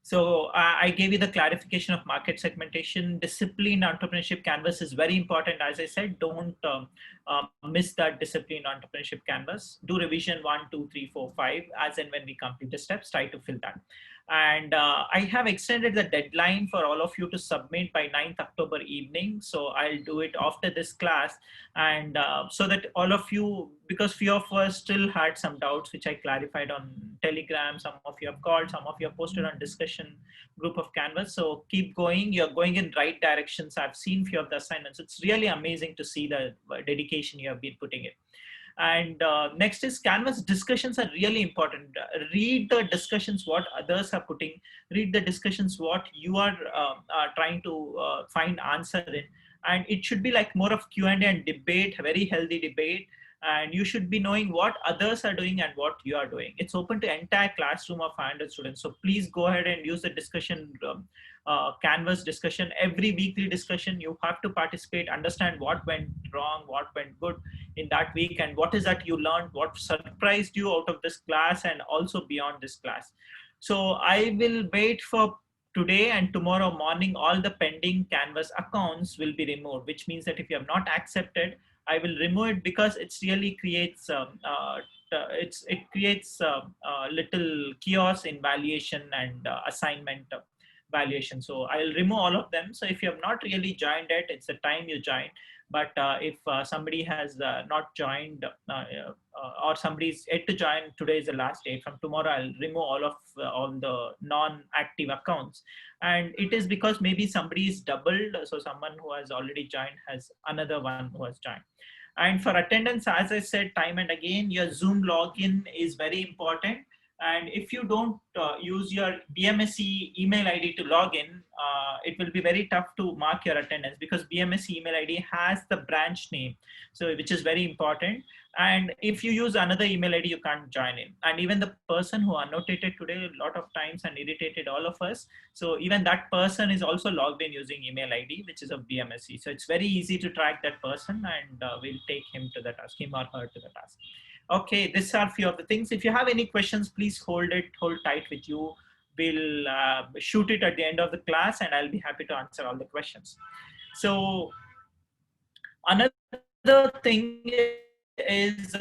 So I gave you the clarification of market segmentation. Disciplined entrepreneurship canvas is very important. As I said, don't miss that disciplined entrepreneurship canvas. Do revision 1, 2, 3, 4, 5 as and when we complete the steps. Try to fill that. And I have extended the deadline for all of you to submit by 9th October evening. So I'll do it after this class, and so that all of you, because few of us still had some doubts which I clarified on Telegram, some of you have called, some of you have posted on discussion group of Canvas. So keep going, you're going in right directions. I've seen few of the assignments. It's really amazing to see the dedication you have been putting in. And next is Canvas discussions are really important. Read the discussions what others are putting, read the discussions what you are trying to find answer in. And it should be like more of Q&A and debate, very healthy debate. And you should be knowing what others are doing and what you are doing. It's open to entire classroom of 500 students. So please go ahead and use the discussion, Canvas discussion, every weekly discussion. You have to participate, understand what went wrong, what went good in that week, and what is that you learned, what surprised you out of this class and also beyond this class. So I will wait for today and tomorrow morning. All the pending Canvas accounts will be removed, which means that if you have not accepted, I will remove it, because it's really creates it creates little chaos in valuation and assignment valuation. So I'll remove all of them. So if you have not really joined it, it's the time you join. But if somebody has not joined or somebody is yet to join, today is the last day. From tomorrow, I'll remove all the non-active accounts. And it is because maybe somebody is doubled. So someone who has already joined has another one who has joined. And for attendance, as I said time and again, your Zoom login is very important. And if you don't use your BMSE email ID to log in, it will be very tough to mark your attendance, because BMSE email ID has the branch name, so which is very important. And if you use another email ID, you can't join in. And even the person who annotated today a lot of times and irritated all of us, so even that person is also logged in using email ID, which is of BMSE. So it's very easy to track that person, and we'll take him to the task, him or her to the task. Okay, these are few of the things. If you have any questions, please hold tight with you. We'll shoot it at the end of the class, and I'll be happy to answer all the questions. So another thing is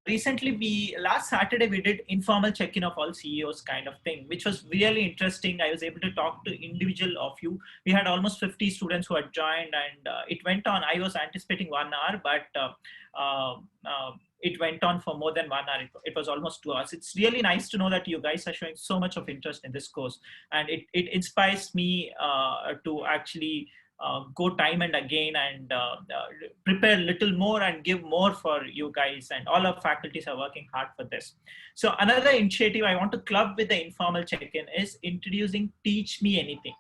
recently last Saturday we did informal check-in of all CEOs kind of thing, which was really interesting. I was able to talk to individual of you. We had almost 50 students who had joined, and it went on. I was anticipating 1 hour, but it went on for more than 1 hour. It was almost 2 hours. It's really nice to know that you guys are showing so much of interest in this course, and it inspires me to actually go time and again and prepare a little more and give more for you guys, and all our faculties are working hard for this. So another initiative I want to club with the informal check-in is introducing Teach Me Anything.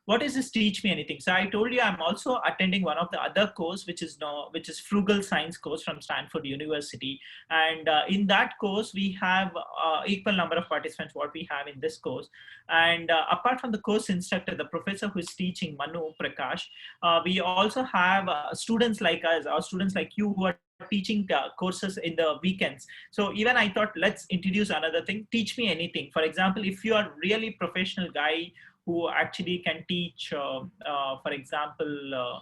What is this Teach Me Anything? So I told you I'm also attending one of the other course, which is Frugal Science course from Stanford University. And in that course, we have equal number of participants what we have in this course. And apart from the course instructor, the professor who is teaching, Manu Prakash, we also have students like us, or students like you, who are teaching courses in the weekends. So even I thought, let's introduce another thing, Teach Me Anything. For example, if you are really professional guy who actually can teach, for example,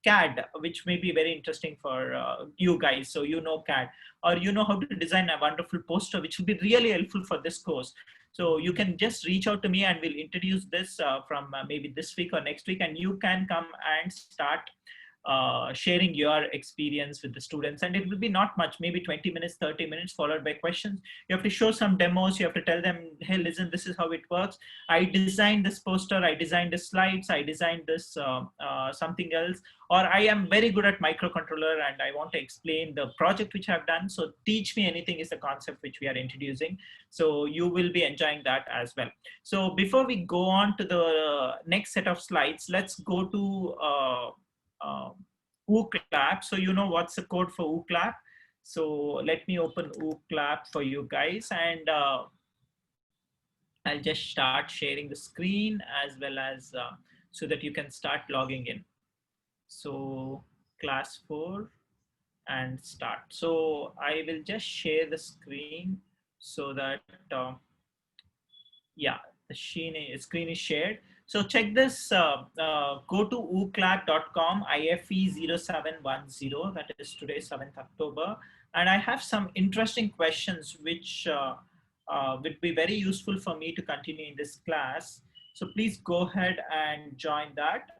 CAD, which may be very interesting for you guys. So you know CAD, or you know how to design a wonderful poster, which will be really helpful for this course. So you can just reach out to me, and we'll introduce this from maybe this week or next week, and you can come and start sharing your experience with the students. And it will be not much, maybe 20 minutes, 30 minutes, followed by questions. You have to show some demos. You have to tell them, hey, listen, this is how it works. I designed this poster. I designed the slides. I designed this something else. Or I am very good at microcontroller, and I want to explain the project which I've done. So Teach Me Anything is the concept which we are introducing. So you will be enjoying that as well. So before we go on to the next set of slides, let's go to OOClap. So you know what's the code for OOClap. So let me open OOClap for you guys, and I'll just start sharing the screen as well as so that you can start logging in. So class 4 and start. So I will just share the screen so that yeah, The screen is shared. So check this. Go to wooclap.com IFE0710. That is today, 7th October. And I have some interesting questions which would be very useful for me to continue in this class. So please go ahead and join that.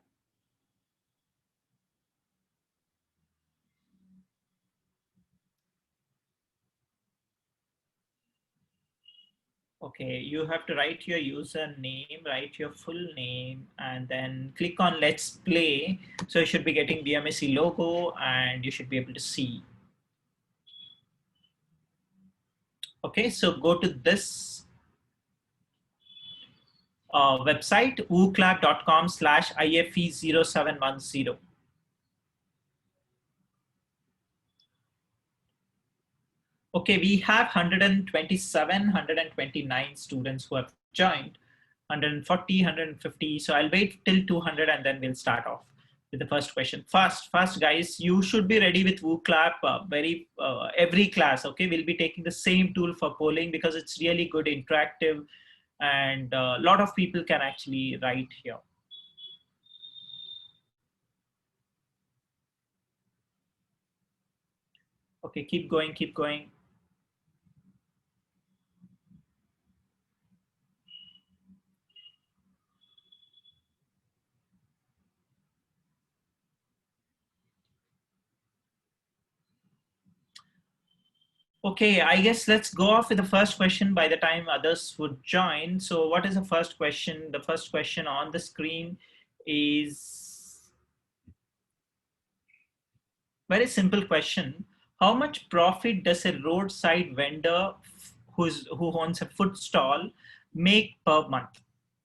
Okay, you have to write your username, write your full name, and then click on Let's Play. So you should be getting BMSC logo and you should be able to see. Okay, so go to this website, wooclap.com/IFE0710. Okay, we have 127, 129 students who have joined, 140, 150. So I'll wait till 200 and then we'll start off with the first question. Fast guys, you should be ready with WooClap every class. Okay, we'll be taking the same tool for polling because it's really good, interactive, and a lot of people can actually write here. Okay, keep going, keep going. Okay, I guess let's go off with the first question by the time others would join. So what is the first question? The first question on the screen is very simple question. How much profit does a roadside vendor who owns a food stall make per month?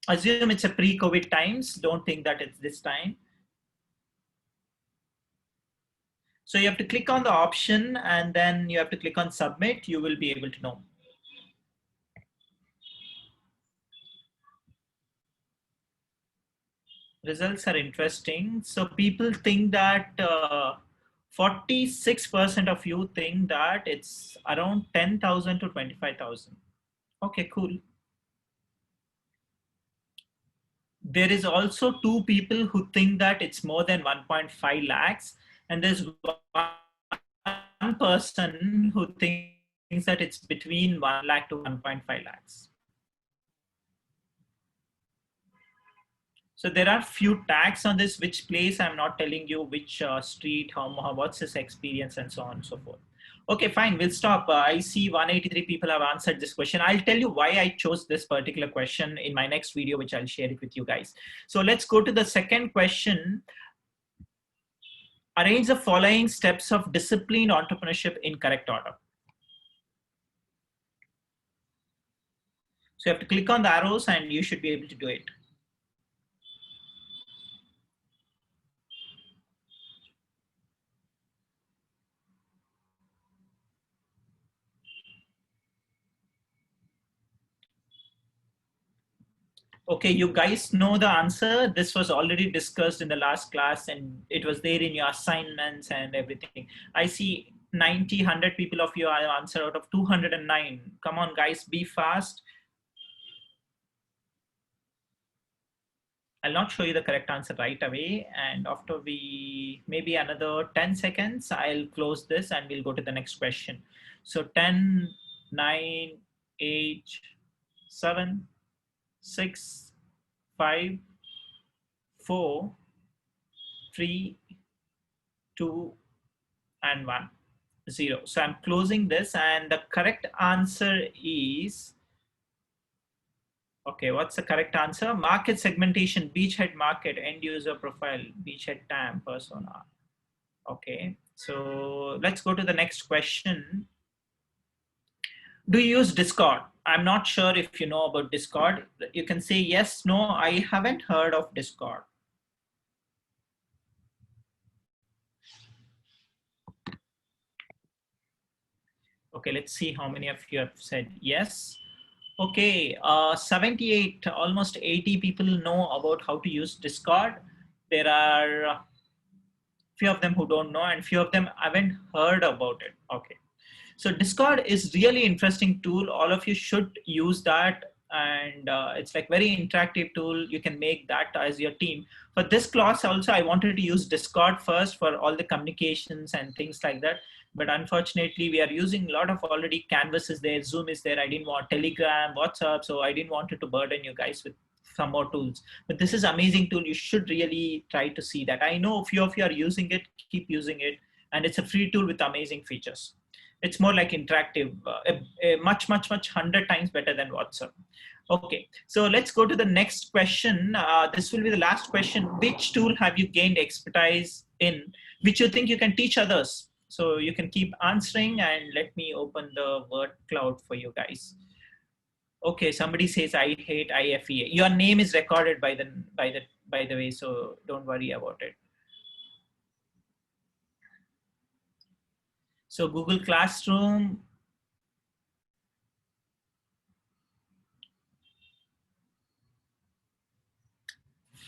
Assume it's a pre-COVID times. Don't think that it's this time. So you have to click on the option and then you have to click on submit. You will be able to know. Results are interesting. So people think that 46% of you think that it's around 10,000 to 25,000. Okay, cool. There is also two people who think that it's more than 1.5 lakhs. And there's one person who thinks that it's between 1 lakh to 1.5 lakhs. So there are few tags on this, which place I'm not telling you, which street, what's his experience and so on and so forth. Okay, fine, we'll stop. I see 183 people have answered this question. I'll tell you why I chose this particular question in my next video, which I'll share it with you guys. So let's go to the second question. Arrange the following steps of disciplined entrepreneurship in correct order. So you have to click on the arrows and you should be able to do it. Okay, you guys know the answer. This was already discussed in the last class and it was there in your assignments and everything. I see 90, 100 people of you are answered out of 209. Come on, guys, be fast. I'll not show you the correct answer right away. And after maybe another 10 seconds, I'll close this and we'll go to the next question. So 10, 9, 8, 7, 6, 5, 4, 3, 2, and 1, 0. So I'm closing this and the correct answer is, okay, what's the correct answer? Market segmentation, beachhead market, end user profile, beachhead TAM, persona. Okay, so let's go to the next question. Do you use Discord? I'm not sure if you know about Discord. You can say yes, no, I haven't heard of Discord. Okay, let's see how many of you have said yes. Okay, 78, almost 80 people know about how to use Discord. There are few of them who don't know and few of them haven't heard about it. Okay, so Discord is really interesting tool. All of you should use that. and it's like very interactive tool. You can make that as your team. For this class also, I wanted to use Discord first for all the communications and things like that. But unfortunately, we are using a lot of already Canvas is there, Zoom is there. I didn't want Telegram, WhatsApp, so I didn't want it to burden you guys with some more tools. But this is amazing tool. You should really try to see that. I know a few of you are using it, keep using it. And it's a free tool with amazing features. It's more like interactive, much 100 times better than WhatsApp. Okay, so let's go to the next question. This will be the last question. Which tool have you gained expertise in, which you think you can teach others? So you can keep answering, and let me open the word cloud for you guys. Okay, somebody says I hate IFE. Your name is recorded by the way, so don't worry about it. So Google Classroom,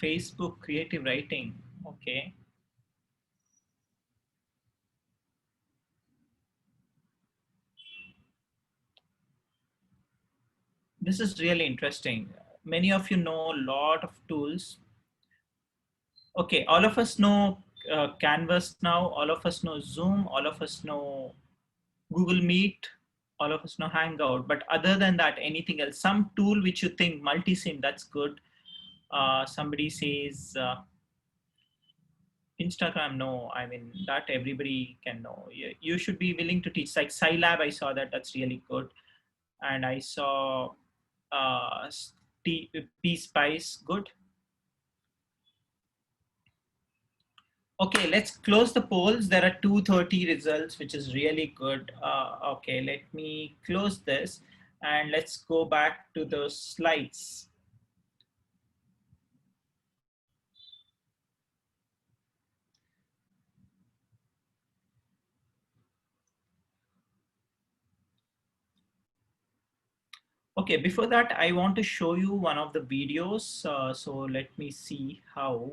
Facebook creative writing. Okay. This is really interesting. Many of you know a lot of tools. Okay, all of us know Canvas now, all of us know Zoom, all of us know Google Meet, all of us know Hangout. But other than that, anything else, some tool which you think multi-sim, that's good. Somebody says Instagram, no, I mean, that everybody can know. You should be willing to teach. Like Scilab, I saw that, that's really good. And I saw P-Spice, good. Okay, let's close the polls. There are 230 results, which is really good. Okay, let me close this and let's go back to the slides. Okay, before that, I want to show you one of the videos. So let me see how.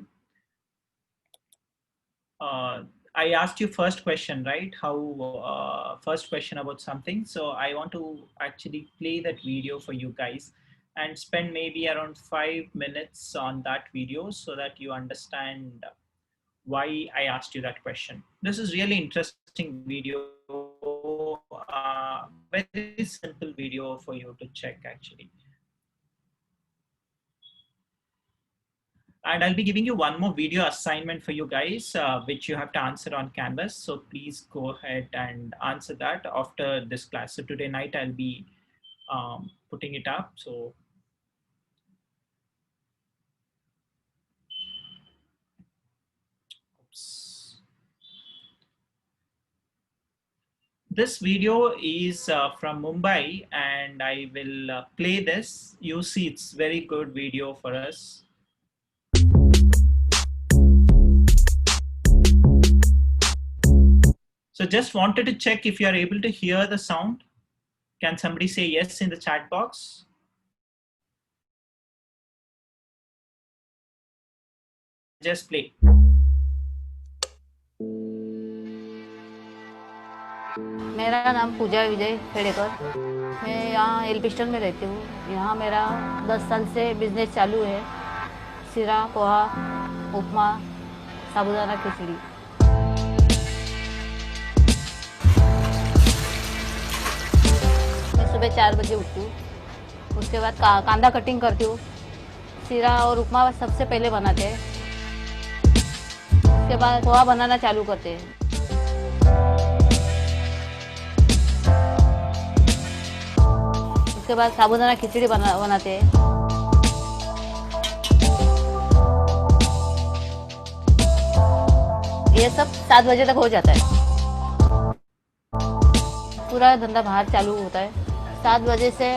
I asked you first question, right? How first question about something. So I want to actually play that video for you guys and spend maybe around 5 minutes on that video so that you understand why I asked you that question. This is really interesting video, very simple video for you to check actually. And I'll be giving you one more video assignment for you guys, which you have to answer on Canvas. So please go ahead and answer that after this class. So today night, I'll be putting it up. So oops. This video is from Mumbai, and I will play this. You see, it's very good video for us. So just wanted to check if you are able to hear the sound. Can somebody say yes in the chat box? Just play. मेरा नाम पूजा विजय खेड़ेकर, मैं यहाँ एलपिस्टन में रहती हूँ। यहाँ मेरा 10 साल से बिजनेस चालू है। सिरा, पोहा, उपमा, साबुदाना खिचड़ी। मैं सुबह 4 बजे उठती हूँ, उसके बाद कांदा कटिंग करती हूँ। सिरा और उपमा सबसे पहले बनाते हैं, उसके बाद पोहा बनाना चालू करते हैं। उसके बाद साबुदाना खिचड़ी बनाते हैं। ये सब 7 बजे तक हो जाता है। पूरा धंधा बाहर चालू होता है। 7 बजे से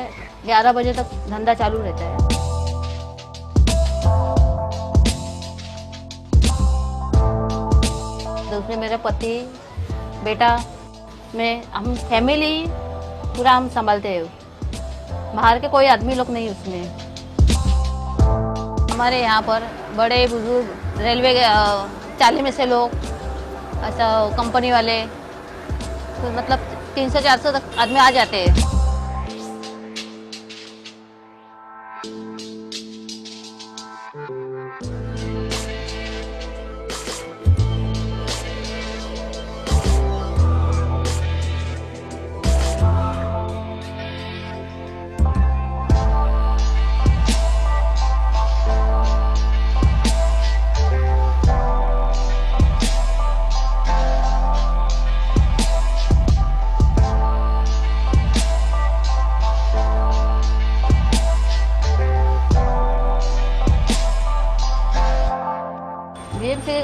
11 बजे तक धंधा चालू रहता है। तो उसमें मेरे पति, बेटा, मैं, हम फैमिली पूरा हम संभालते हैं। बाहर के कोई आदमी लोग नहीं उसमें। हमारे यहाँ पर बड़े बुजुर्ग, रेलवे 40 में से लोग, ऐसा कंपनी वाले, तो मतलब 300-400 तक आदमी आ जाते हैं।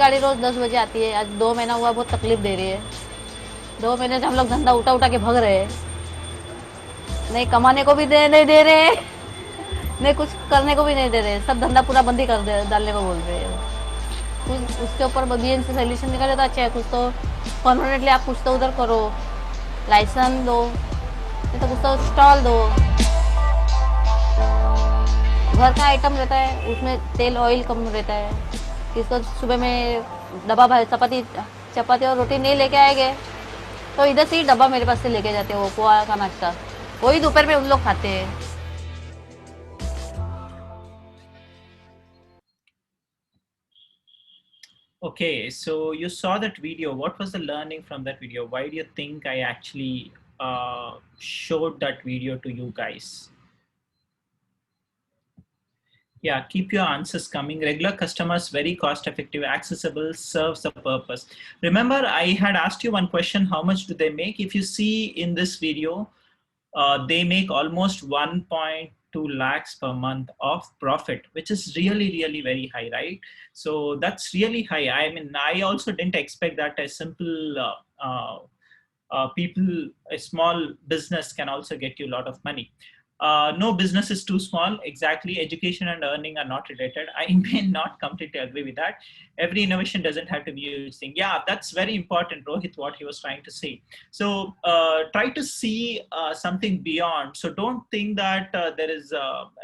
गाड़ी रोज 10 बजे आती है, आज 2 महीना हुआ बहुत तकलीफ दे रही है। 2 महीने से हम लोग धंधा उठा उठा के भग रहे हैं, नहीं कमाने को भी नहीं दे रहे, नहीं कुछ करने को भी नहीं दे रहे, सब धंधा पूरा बंद ही कर डालने को बोल रहे हैं। कुछ उसके ऊपर बीएन से सोल्यूशन निकाले तो अच्छा है, कुछ तो परमानेंटली आप कुछ तो उधर करो, लाइसेंस दो, नहीं तो कुछ तो स्टॉल दो। घर का आइटम रहता है, उसमें तेल ऑयल कम रहता है, इसको सुबह में डब्बा चपाती चपाती और रोटी नहीं लेके आएंगे तो इधर से ही डब्बा मेरे पास से लेके जाते हैं, वो पोहा का नाश्ता, वही दोपहर में उन लोग खाते हैं। Okay, so you saw that video. What was the learning from that video? Why do you think I actually showed that video to you guys? Yeah, keep your answers coming. Regular customers, very cost effective, accessible, serves the purpose. Remember, I had asked you one question, how much do they make? If you see in this video, they make almost 1.2 lakhs per month of profit, which is really, really very high, right? So that's really high. I mean, I also didn't expect that a simple people, a small business can also get you a lot of money. No business is too small. Exactly. Education and earning are not related. I may not completely agree with that. Every innovation doesn't have to be a huge thing. Yeah, that's very important, Rohit, what he was trying to say. So try to see something beyond. So don't think that there is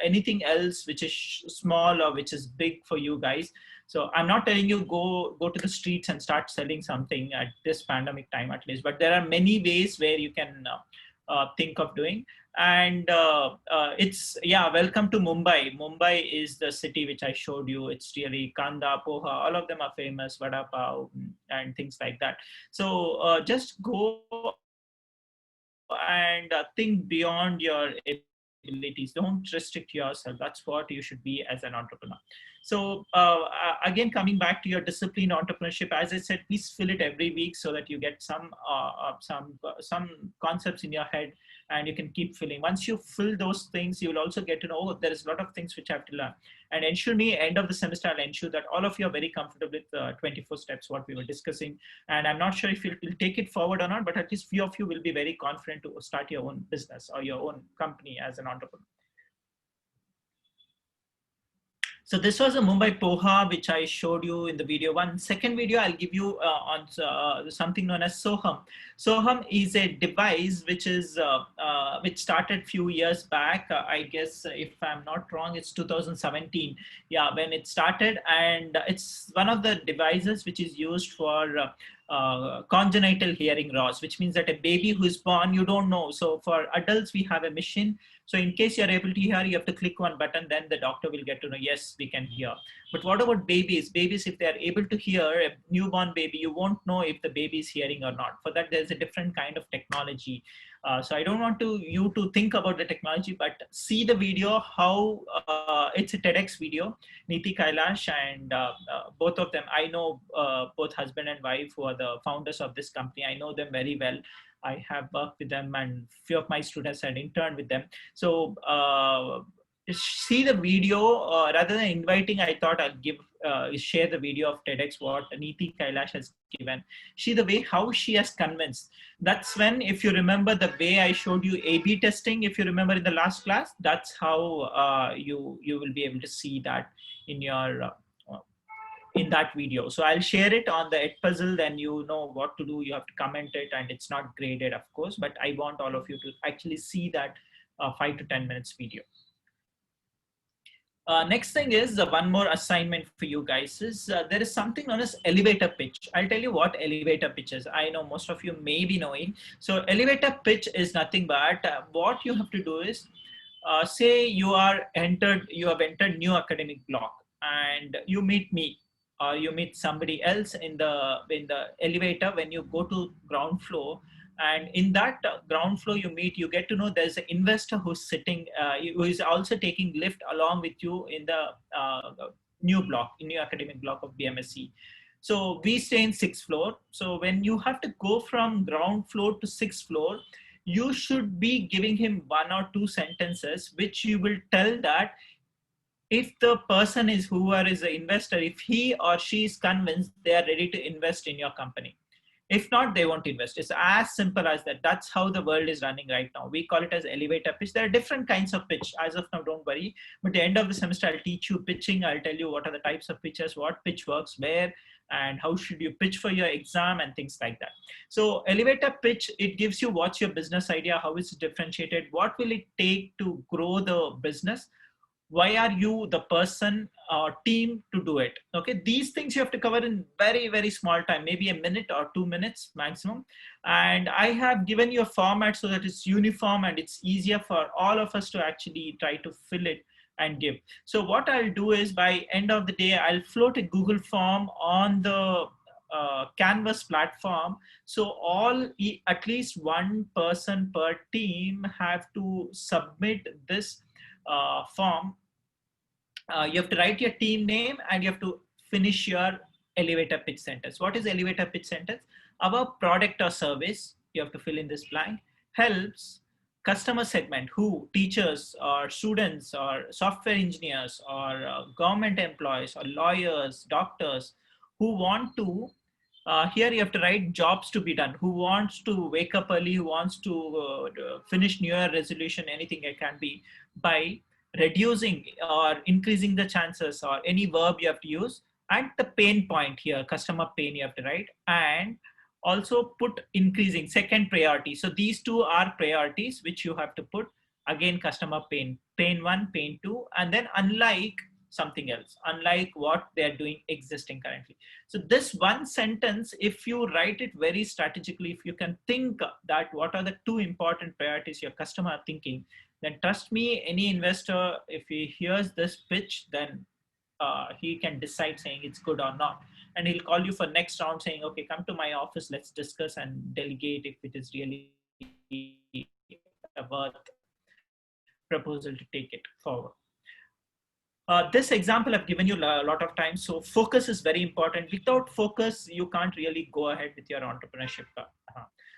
anything else which is small or which is big for you guys. So I'm not telling you go to the streets and start selling something at this pandemic time at least, but there are many ways where you can think of doing. And it's, yeah, welcome to Mumbai. Mumbai is the city which I showed you. It's really kanda, poha, all of them are famous, vada pav and things like that. So just go and think beyond your abilities. Don't restrict yourself. That's what you should be as an entrepreneur. So again, coming back to your discipline entrepreneurship, as I said, please fill it every week so that you get some concepts in your head, and you can keep filling. Once you fill those things, you will also get to know, oh, there is a lot of things which I have to learn. And ensure me, end of the semester, I'll ensure that all of you are very comfortable with 24 steps, what we were discussing. And I'm not sure if you'll take it forward or not, but at least few of you will be very confident to start your own business or your own company as an entrepreneur. So this was a Mumbai Poha, which I showed you in the video. One second video, I'll give you on something known as Soham. Soham is a device which is which started few years back. I guess if I'm not wrong, it's 2017. Yeah, when it started, and it's one of the devices which is used for congenital hearing loss, which means that a baby who is born, you don't know. So for adults, we have a machine. So in case you're able to hear, you have to click one button, then the doctor will get to know, yes, we can hear. But what about babies? Babies, if they're able to hear, a newborn baby, you won't know if the baby is hearing or not. For that, there's a different kind of technology. So I don't want you to think about the technology, but see the video, how it's a TEDx video. Niti Kailash and both of them, I know both husband and wife who are the founders of this company. I know them very well. I have worked with them, and few of my students had interned with them. So see the video. Rather than inviting, I thought I'll share the video of TEDx what Niti Kailash has given. See the way how she has convinced. That's when, if you remember the way I showed you A/B testing, if you remember in the last class, that's how you will be able to see that in your in that video. So I'll share it on the Edpuzzle, then you know what to do. You have to comment it, and it's not graded, of course, but I want all of you to actually see that 5 to 10 minutes video. Next thing is one more assignment for you guys is there is something known as elevator pitch. I'll tell you what elevator pitch is. I know most of you may be knowing. So elevator pitch is nothing but what you have to do is say you have entered new academic block, and you meet me or you meet somebody else in the elevator when you go to ground floor. And in that ground floor you get to know there's an investor who's sitting who is also taking lift along with you in the new academic block of BMSC. So we stay in 6th floor. So when you have to go from ground floor to 6th floor, you should be giving him 1 or 2 sentences which you will tell that if the person is whoever is the investor, if he or she is convinced, they are ready to invest in your company. If not, they won't invest. It's as simple as that. That's how the world is running right now. We call it as elevator pitch. There are different kinds of pitch. As of now, don't worry. But at the end of the semester, I'll teach you pitching. I'll tell you what are the types of pitches, what pitch works where, and how should you pitch for your exam and things like that. So elevator pitch, it gives you what's your business idea, how is it differentiated, what will it take to grow the business, why are you the person or team to do it. Okay, these things you have to cover in very, very small time, maybe a minute or 2 minutes maximum. And I have given you a format so that it's uniform and it's easier for all of us to actually try to fill it and give. So what I'll do is, by end of the day, I'll float a Google form on the Canvas platform. So at least one person per team have to submit this form. You have to write your team name and you have to finish your elevator pitch sentence. What is elevator pitch sentence? Our product or service, you have to fill in this blank, helps customer segment, who, teachers or students or software engineers or government employees or lawyers, doctors, who want to, here you have to write jobs to be done, who wants to wake up early, who wants to finish New Year resolution, anything it can be, by reducing or increasing the chances, or any verb you have to use, and the pain point here, customer pain, you have to write, and also put increasing, second priority. So these two are priorities which you have to put. Again, customer pain, pain one, pain two, and then unlike something else, unlike what they're doing existing currently. So this one sentence, if you write it very strategically, if you can think that what are the two important priorities your customer are thinking, then trust me, any investor, if he hears this pitch, then he can decide saying it's good or not. And he'll call you for next round saying, okay, come to my office, let's discuss and delegate if it is really a worth proposal to take it forward. This example I've given you a lot of times. So focus is very important. Without focus, you can't really go ahead with your entrepreneurship.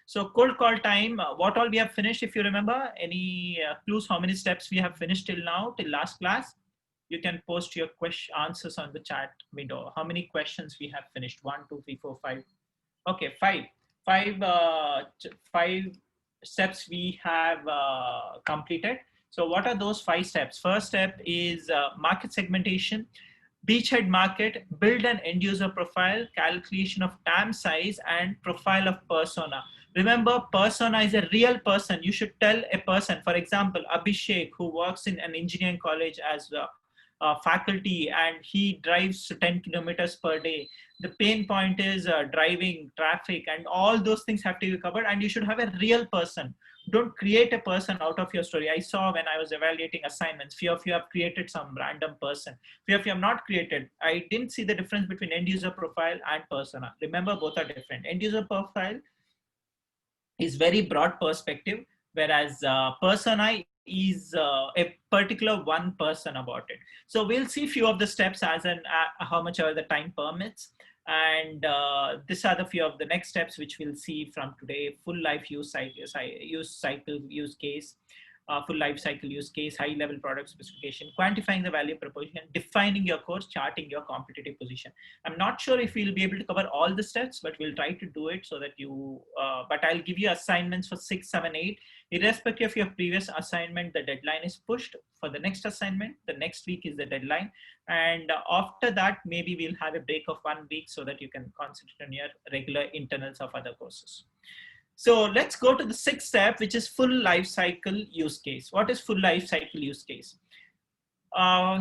So cold call time, what all we have finished, if you remember, any clues, how many steps we have finished till now, till last class? You can post your answers on the chat window. How many questions we have finished? 1, 2, 3, 4, 5. Okay, five steps we have completed. So what are those 5 steps? First step is market segmentation, beachhead market, build an end user profile, calculation of TAM size, and profile of persona. Remember, persona is a real person. You should tell a person, for example, Abhishek, who works in an engineering college as faculty, and he drives 10 kilometers per day. The pain point is driving, traffic, and all those things have to be covered. And you should have a real person. Don't create a person out of your story. I saw when I was evaluating assignments, few of you have created some random person. Few of you have not created. I didn't see the difference between end user profile and persona. Remember, both are different. End user profile is very broad perspective, whereas persona is a particular one person about it. So we'll see few of the steps as in how much ever the time permits. And these are the few of the next steps which we'll see from today: full life use cycle use case, full life cycle use case, high level product specification, quantifying the value proposition, defining your course, charting your competitive position. I'm not sure if we'll be able to cover all the steps, but we'll try to do it so that you, but I'll give you assignments for 6, 7, 8. Irrespective of your previous assignment, the deadline is pushed for the next assignment. The next week is the deadline. And after that, maybe we'll have a break of 1 week so that you can concentrate on your regular internals of other courses. So let's go to the 6th step, which is full life cycle use case. What is full life cycle use case?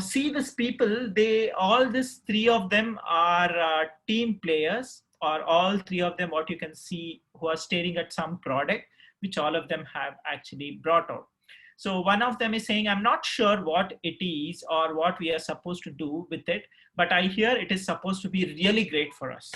See these people, all these 3 of them are team players, or all 3 of them, what you can see, who are staring at some product, which all of them have actually brought out. So one of them is saying, I'm not sure what it is or what we are supposed to do with it, but I hear it is supposed to be really great for us.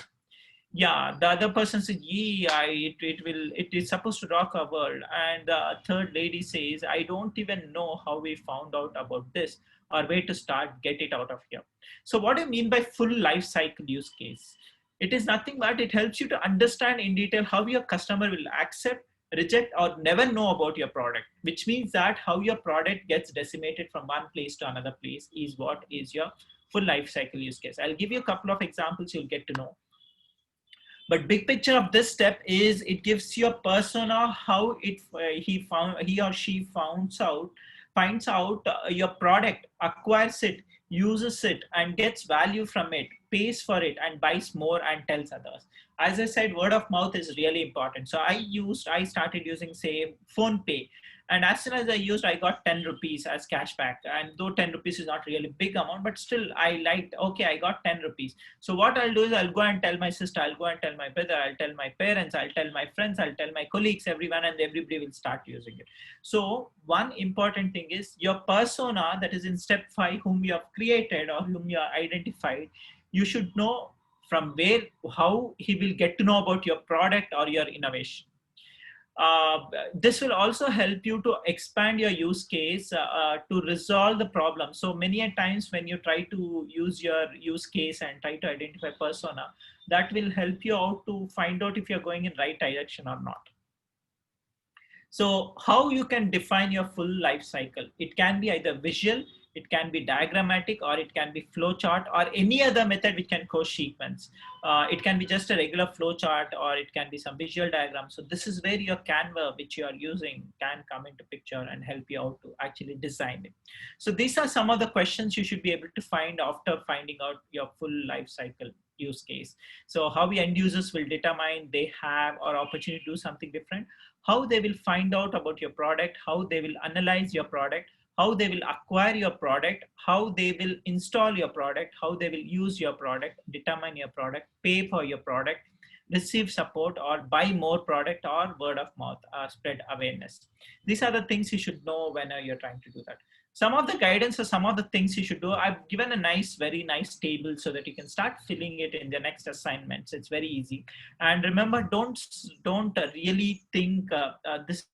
Yeah, the other person says, yeah, it is supposed to rock our world. And the third lady says, I don't even know how we found out about this or where to start, get it out of here. So what do you mean by full life cycle use case? It is nothing but it helps you to understand in detail how your customer will accept, reject or never know about your product, which means that how your product gets decimated from one place to another place is what is your full life cycle use case. I'll give you a couple of examples, you'll get to know. But big picture of this step is it gives you a persona how he or she finds out your product, acquires it, uses it, and gets value from it, pays for it, and buys more and tells others. As I said, word of mouth is really important. So I started using, say, phone pay, and as soon as I used, I got 10 rupees as cashback. And though 10 rupees is not really big amount, but still I liked, okay, I got 10 rupees. So what I'll do is I'll go and tell my sister, I'll go and tell my brother, I'll tell my parents, I'll tell my friends, I'll tell my colleagues, everyone, and everybody will start using it. So one important thing is your persona, that is in step 5, whom you have created or whom you are identified, you should know from where, how he will get to know about your product or your innovation. This will also help you to expand your use case to resolve the problem. So many a times when you try to use your use case and try to identify persona, that will help you out to find out if you're going in right direction or not. So how you can define your full life cycle? It can be either visual, it can be diagrammatic, or it can be flow chart, or any other method which can co-sequence. It can be just a regular flow chart, or it can be some visual diagram. So this is where your Canva, which you are using, can come into picture and help you out to actually design it. So these are some of the questions you should be able to find after finding out your full life cycle use case. So how the end users will determine they have or opportunity to do something different, how they will find out about your product, how they will analyze your product, how they will acquire your product, how they will install your product, how they will use your product, determine your product, pay for your product, receive support, or buy more product, or word of mouth, spread awareness. These are the things you should know when you're trying to do that. Some of the guidance or some of the things you should do, I've given a nice, very nice table so that you can start filling it in the next assignments. It's very easy. And remember, don't really think this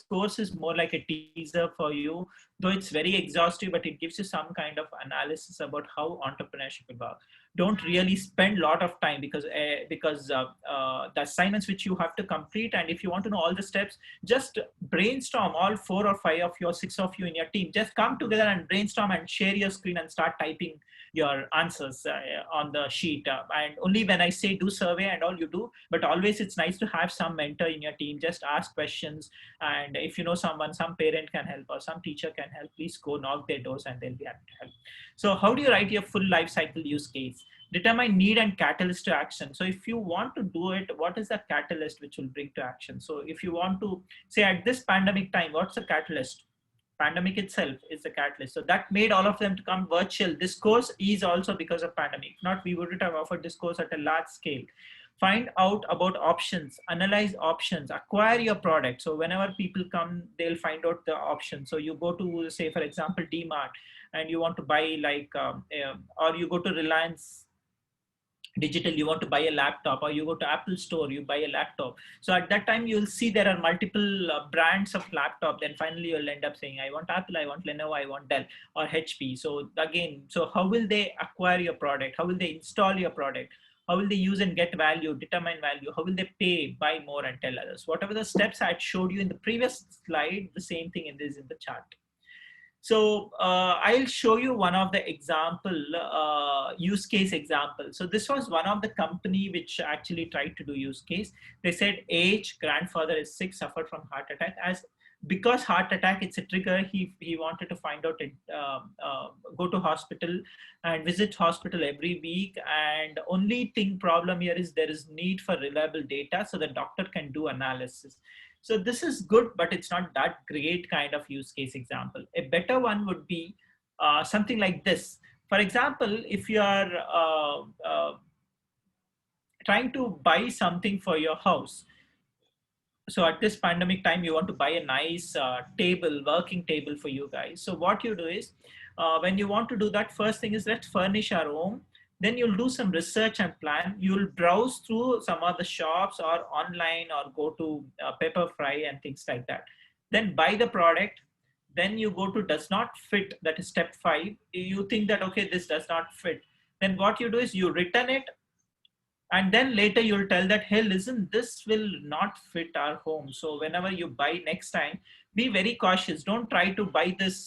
course is more like a teaser for you, though it's very exhaustive, but it gives you some kind of analysis about how entrepreneurship will work. Don't really spend a lot of time because the assignments which you have to complete, and if you want to know all the steps, just brainstorm, all 4 or 5 of you or 6 of you in your team, just come together and brainstorm and share your screen and start typing your answers on the sheet. And only when I say do survey and all, you do, but always it's nice to have some mentor in your team. Just ask questions, and if you know someone, some parent can help or some teacher can help, please go knock their doors and they'll be happy to help. So how do you write your full life cycle use case? Determine need and catalyst to action. So if you want to do it, what is the catalyst which will bring to action? So if you want to say at this pandemic time, what's the catalyst? Pandemic itself is the catalyst. So that made all of them to come virtual. This course is also because of pandemic. If not, we wouldn't have offered this course at a large scale. Find out about options, analyze options, acquire your product. So whenever people come, they'll find out the options. So you go to, say, for example, DMart, and you want to buy or you go to Reliance Digital, you want to buy a laptop, or you go to Apple store, you buy a laptop. So at that time, you'll see there are multiple brands of laptop. Then finally you'll end up saying, I want Apple, I want Lenovo, I want Dell or HP. So again, so how will they acquire your product? How will they install your product? How will they use and get value, determine value? How will they pay, buy more, and tell others? Whatever the steps I had showed you in the previous slide, the same thing is in the chart. So I'll show you one of the example use case example. So this was one of the company which actually tried to do use case. They said age, grandfather is sick, suffered from heart attack. As because heart attack, it's a trigger, he wanted to find out it, go to hospital and visit hospital every week. And only thing problem here is there is need for reliable data so the doctor can do analysis. So this is good, but it's not that great kind of use case example. A better one would be something like this. For example, if you are trying to buy something for your house. So at this pandemic time, you want to buy a nice table, working table for you guys. So what you do is, when you want to do that, first thing is let's furnish our home. Then you'll do some research and plan. You'll browse through some of the shops or online or go to Pepperfry and things like that. Then buy the product. Then you go to does not fit, that is step 5. You think that, okay, this does not fit. Then what you do is you return it, And then later you'll tell that, hey, listen, this will not fit our home. So whenever you buy next time, be very cautious. Don't try to buy this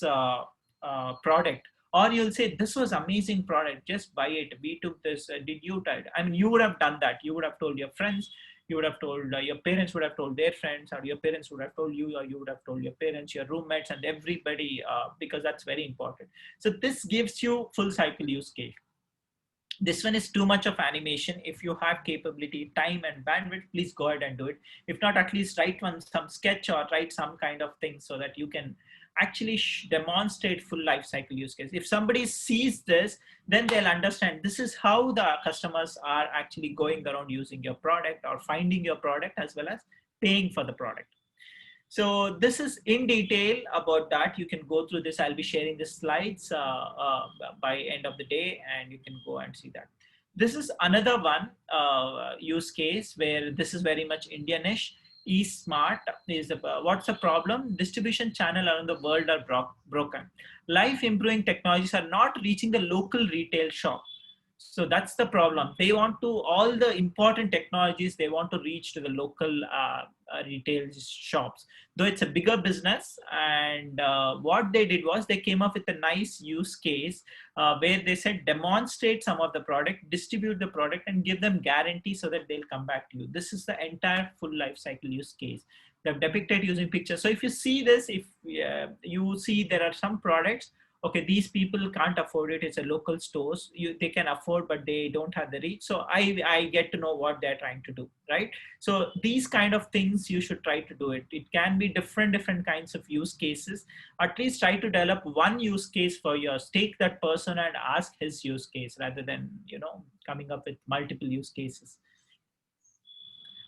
product. Or you'll say, this was amazing product, just buy it. We took this, did you try it? I mean, you would have done that. You would have told your friends, you would have told your parents would have told their friends, or your parents would have told you, or you would have told your parents, your roommates, and everybody, because that's very important. So this gives you full cycle use case. This one is too much of animation. If you have capability, time and bandwidth, please go ahead and do it. If not, at least write some sketch or write some kind of thing so that you can actually demonstrate full life cycle use case. If somebody sees this, then they'll understand this is how the customers are actually going around using your product or finding your product as well as paying for the product. So this is in detail about that. You can go through this. I'll be sharing the slides by end of the day, and you can go and see that. This is another one use case where this is very much Indianish. E-Smart is what's the problem? Distribution channel around the world are broken. Life improving technologies are not reaching the local retail shop. So that's the problem. They want to, all the important technologies, they want to reach to the local retail shops, though it's a bigger business. And what they did was they came up with a nice use case where they said, demonstrate some of the product, distribute the product, and give them guarantee so that they'll come back to you. This is the entire full life cycle use case. They've depicted using pictures. So if you see this, if you see there are some products, okay, these people can't afford it. It's a local stores. They can afford, but they don't have the reach. So I get to know what they're trying to do, right? So these kind of things, you should try to do it. It can be different kinds of use cases. At least try to develop one use case for yours. Take that person and ask his use case rather than, coming up with multiple use cases.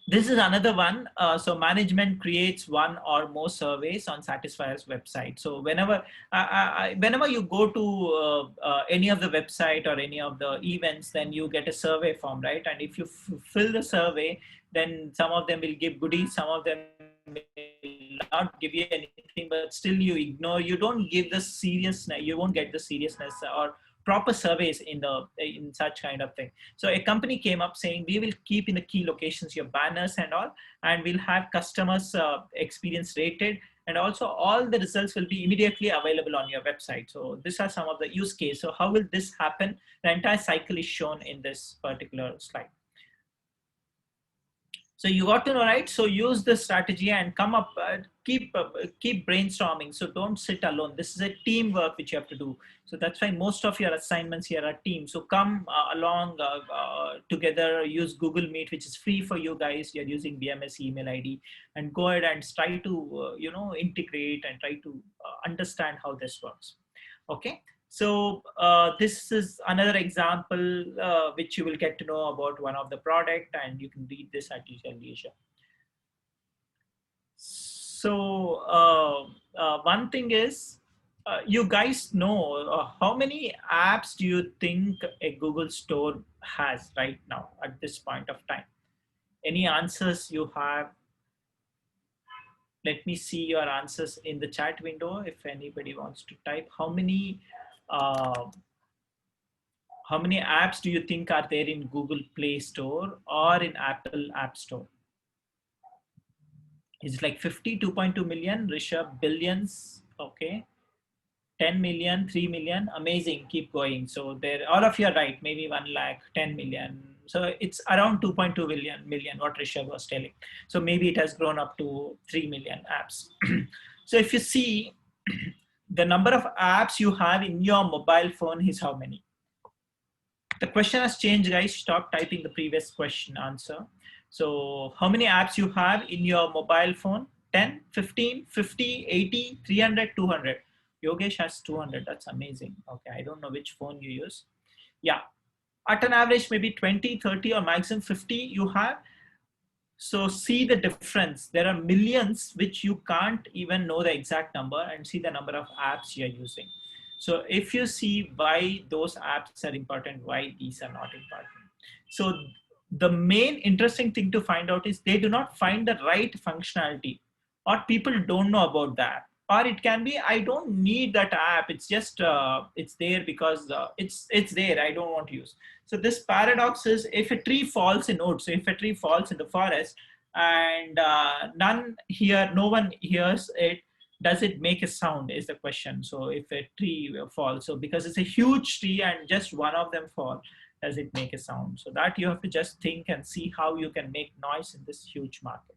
This is another one. So management creates one or more surveys on Satisfyer's website. So whenever you go to any of the website or any of the events, then you get a survey form, right? And if you fill the survey, then some of them will give goodies, some of them will not give you anything, but still you ignore. You don't give the seriousness. You won't get the seriousness or proper surveys in such kind of thing. So a company came up saying, we will keep in the key locations your banners and all, and we'll have customers experience rated, and also all the results will be immediately available on your website. So these are some of the use case. So how will this happen? The entire cycle is shown in this particular slide. So you got to know, right? So use this strategy and come up, keep brainstorming. So don't sit alone. This is a teamwork which you have to do. So that's why most of your assignments here are team. So come along together, use Google Meet, which is free for you guys. You're using BMS email ID, and go ahead and try to, integrate and try to understand how this works. Okay. So this is another example which you will get to know about one of the product, and you can read this at your leisure. So one thing is, you guys know how many apps do you think a Google store has right now at this point of time? Any answers you have? Let me see your answers in the chat window if anybody wants to type. How many apps do you think are there in Google Play Store or in Apple App Store? Is it like 50, 2.2 million, Rishabh, billions? Okay. 10 million, 3 million, amazing, keep going. So there, all of you are right, maybe 1 lakh, 10 million. So it's around 2.2 million, what Rishabh was telling. So maybe it has grown up to 3 million apps. So if you see, the number of apps you have in your mobile phone is how many? The question has changed, guys. Stop typing the previous question answer. So how many apps you have in your mobile phone? 10, 15, 50, 80, 300, 200. Yogesh has 200. That's amazing. Okay, I don't know which phone you use. Yeah, at an average, maybe 20, 30, or maximum 50 you have. So see the difference. There are millions which you can't even know the exact number, and see the number of apps you're using. So if you see why those apps are important, why these are not important. So the main interesting thing to find out is they do not find the right functionality, or people don't know about that. Or it can be, I don't need that app, it's just it's there because it's there, I don't want to use. So this paradox is, if a tree falls in wood, so if a tree falls in the forest and no one hears it, does it make a sound is the question. So if a tree falls, so because it's a huge tree and just one of them fall, does it make a sound? So that you have to just think and see how you can make noise in this huge market.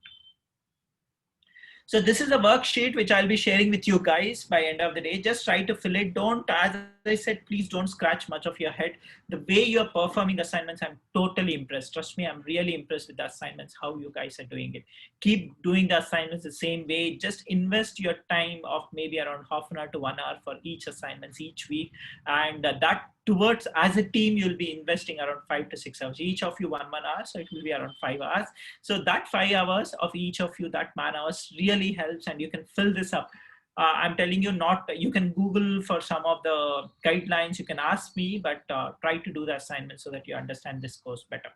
So this is a worksheet which I'll be sharing with you guys by end of the day. Just try to fill it. Don't, as I said, please don't scratch much of your head. The way you're performing assignments, I'm totally impressed. Trust me, I'm really impressed with the assignments, how you guys are doing it. Keep doing the assignments the same way. Just invest your time of maybe around half an hour to 1 hour for each assignments each week. And that towards, as a team, you'll be investing around 5 to 6 hours. Each of you 1 hour, so it will be around 5 hours. So that 5 hours of each of you, that man hours really helps, and you can fill this up. I'm telling you, not, you can Google for some of the guidelines, you can ask me, but try to do the assignment so that you understand this course better.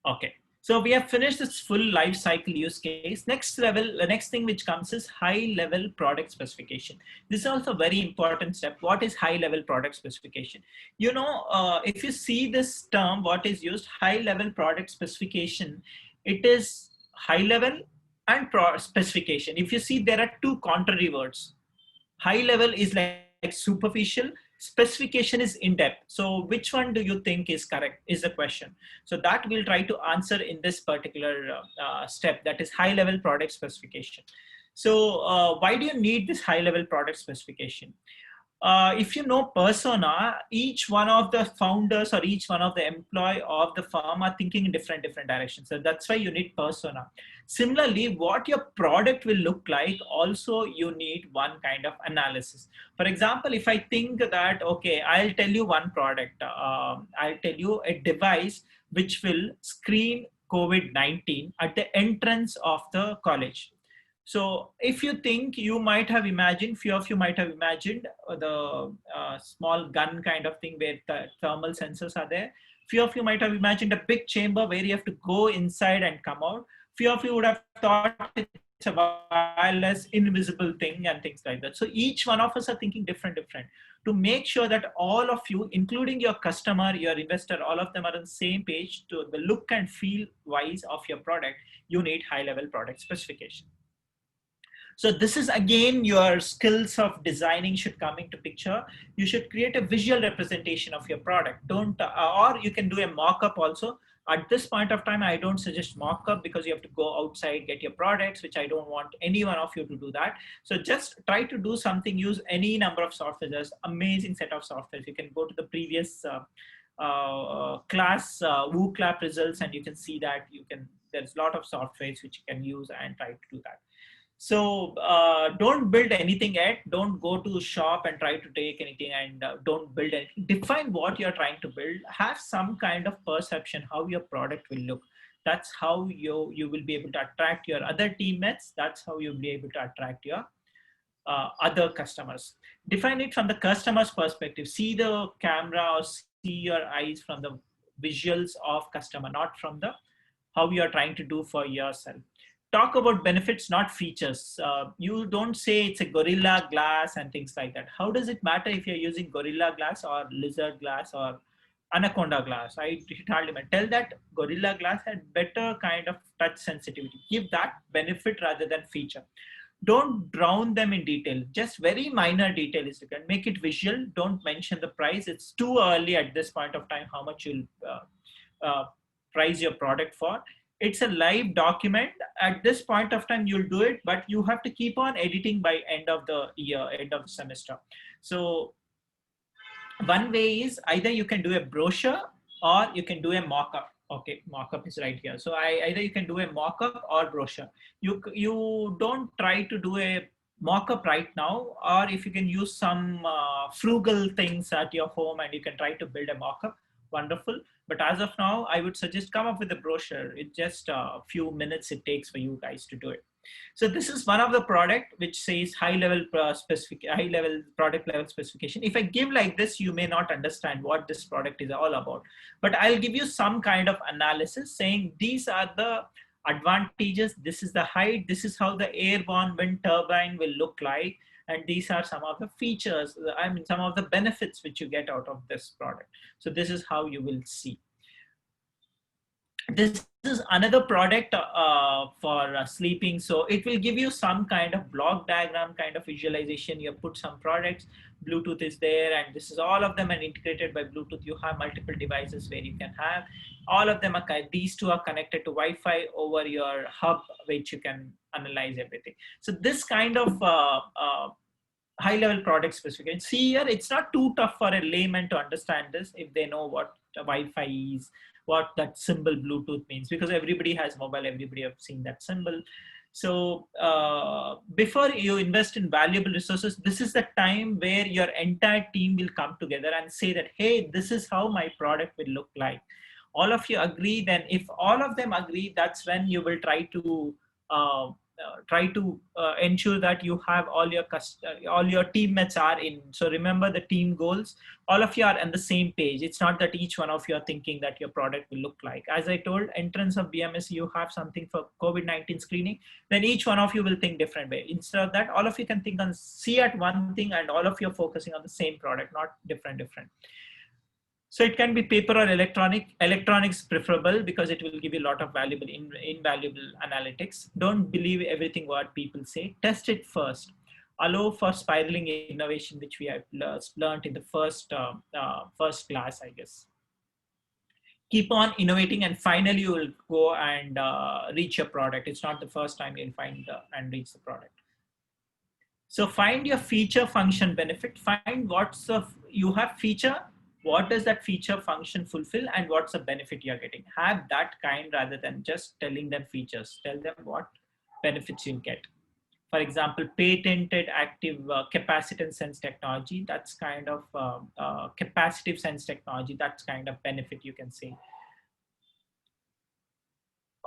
Okay. So we have finished this full life cycle use case. Next level, the next thing which comes is high level product specification. This is also a very important step. What is high level product specification? You know, if you see this term, what is used, high level product specification, it is high level and specification. If you see, there are two contrary words. High level is like superficial, specification is in depth. So which one do you think is correct is the question. So that we'll try to answer in this particular step, that is high level product specification. So why do you need this high level product specification? If you know persona, each one of the founders or each one of the employee of the firm are thinking in different directions. So that's why you need persona. Similarly, what your product will look like, also you need one kind of analysis. For example, if I think that, okay, I'll tell you one product, I'll tell you a device which will screen COVID-19 at the entrance of the college. So if you think, you might have imagined, few of you might have imagined the small gun kind of thing where the thermal sensors are there. Few of you might have imagined a big chamber where you have to go inside and come out. Few of you would have thought it's a wireless, invisible thing and things like that. So each one of us are thinking different. To make sure that all of you, including your customer, your investor, all of them are on the same page to the look and feel wise of your product, you need high level product specification. So this is again, your skills of designing should come into picture. You should create a visual representation of your product. Don't, or you can do a mock-up also. At this point of time, I don't suggest mock-up because you have to go outside, get your products, which I don't want any one of you to do that. So just try to do something, use any number of software. There's amazing set of softwares. You can go to the previous class, WooClap results, and you can see that there's a lot of softwares which you can use and try to do that. So don't build anything yet. Don't go to shop and try to take anything, and don't build anything. Define what you're trying to build. Have some kind of perception how your product will look. That's how you will be able to attract your other teammates. That's how you'll be able to attract your other customers. Define it from the customer's perspective. See the camera or see your eyes from the visuals of customer, not from the how you are trying to do for yourself. Talk about benefits, not features. You don't say it's a Gorilla Glass and things like that. How does it matter if you're using Gorilla Glass or Lizard Glass or Anaconda Glass? I hardly matter. Tell that Gorilla Glass had better kind of touch sensitivity. Give that benefit rather than feature. Don't drown them in detail. Just very minor detail is required. Make it visual. Don't mention the price. It's too early at this point of time how much you'll price your product for. It's a live document. At this point of time, you'll do it, but you have to keep on editing by end of the year, end of the semester. So one way is either you can do a brochure or you can do a mock-up. Okay, mock-up is right here. So either you can do a mock-up or brochure. You don't try to do a mock-up right now, or if you can use some frugal things at your home and you can try to build a mock-up, wonderful. But as of now, I would suggest come up with a brochure. It's just a few minutes it takes for you guys to do it. So this is one of the product which says high level product level specification. If I give like this, you may not understand what this product is all about, but I'll give you some kind of analysis saying these are the Advantages: this is the height, this is how the air-borne wind turbine will look like, and these are some of the features, I mean some of the benefits which you get out of this product. So this is how you will see. This is another product for sleeping. So it will give you some kind of block diagram kind of visualization. You put some products, Bluetooth is there, and this is all of them are integrated by Bluetooth. You have multiple devices where you can have all of them. These two are connected to Wi-Fi over your hub, which you can analyze everything. So this kind of high level product specification. See here, it's not too tough for a layman to understand this if they know what Wi-Fi is, what that symbol Bluetooth means, because everybody has mobile, everybody have seen that symbol. So before you invest in valuable resources, this is the time where your entire team will come together and say that, hey, this is how my product will look like. All of you agree. Then if all of them agree, that's when you will try to ensure that you have all your teammates are in. So remember the team goals, all of you are on the same page. It's not that each one of you are thinking that your product will look like. As I told, entrance of BMS, you have something for COVID-19 screening, then each one of you will think different way. Instead of that, all of you can think on, see at one thing, and all of you are focusing on the same product, not different. So it can be paper or electronics preferable, because it will give you a lot of valuable, invaluable analytics. Don't believe everything what people say. Test it first. Allow for spiraling innovation, which we have learned in the first class, I guess. Keep on innovating, and finally you will go and reach your product. It's not the first time you'll find and reach the product. So find your feature, function, benefit. Find what's you have feature. What does that feature function fulfill, and what's the benefit you're getting? Have that kind rather than just telling them features. Tell them what benefits you'll get. For example, patented active capacitance sense technology. That's kind of capacitive sense technology. That's kind of benefit you can say.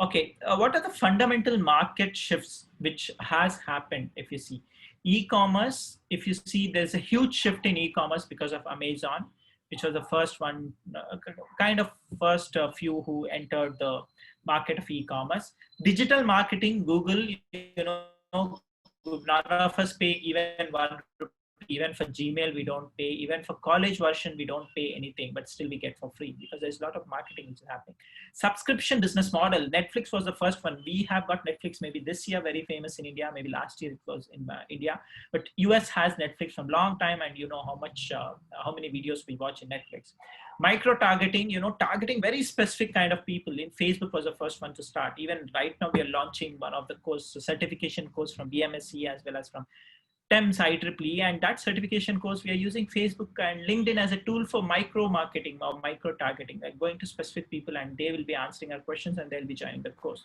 Okay, what are the fundamental market shifts which has happened? If you see e-commerce, if you see there's a huge shift in e-commerce because of Amazon, which was the first one, kind of first few who entered the market of e-commerce. Digital marketing, Google, none of us pay even 1 rupee. Even for Gmail, we don't pay. Even for college version, we don't pay anything, but still we get for free because there's a lot of marketing which is happening. Subscription business model. Netflix was the first one. We have got Netflix maybe this year, very famous in India. Maybe last year it was in India, but US has Netflix from long time, and you know how much, how many videos we watch in Netflix. Micro targeting, targeting very specific kind of people. In Facebook was the first one to start. Even right now we are launching one of the course, certification course from BMSC as well as from TEMS IEEE, and that certification course we are using Facebook and LinkedIn as a tool for micro marketing or micro targeting, like going to specific people and they will be answering our questions and they'll be joining the course.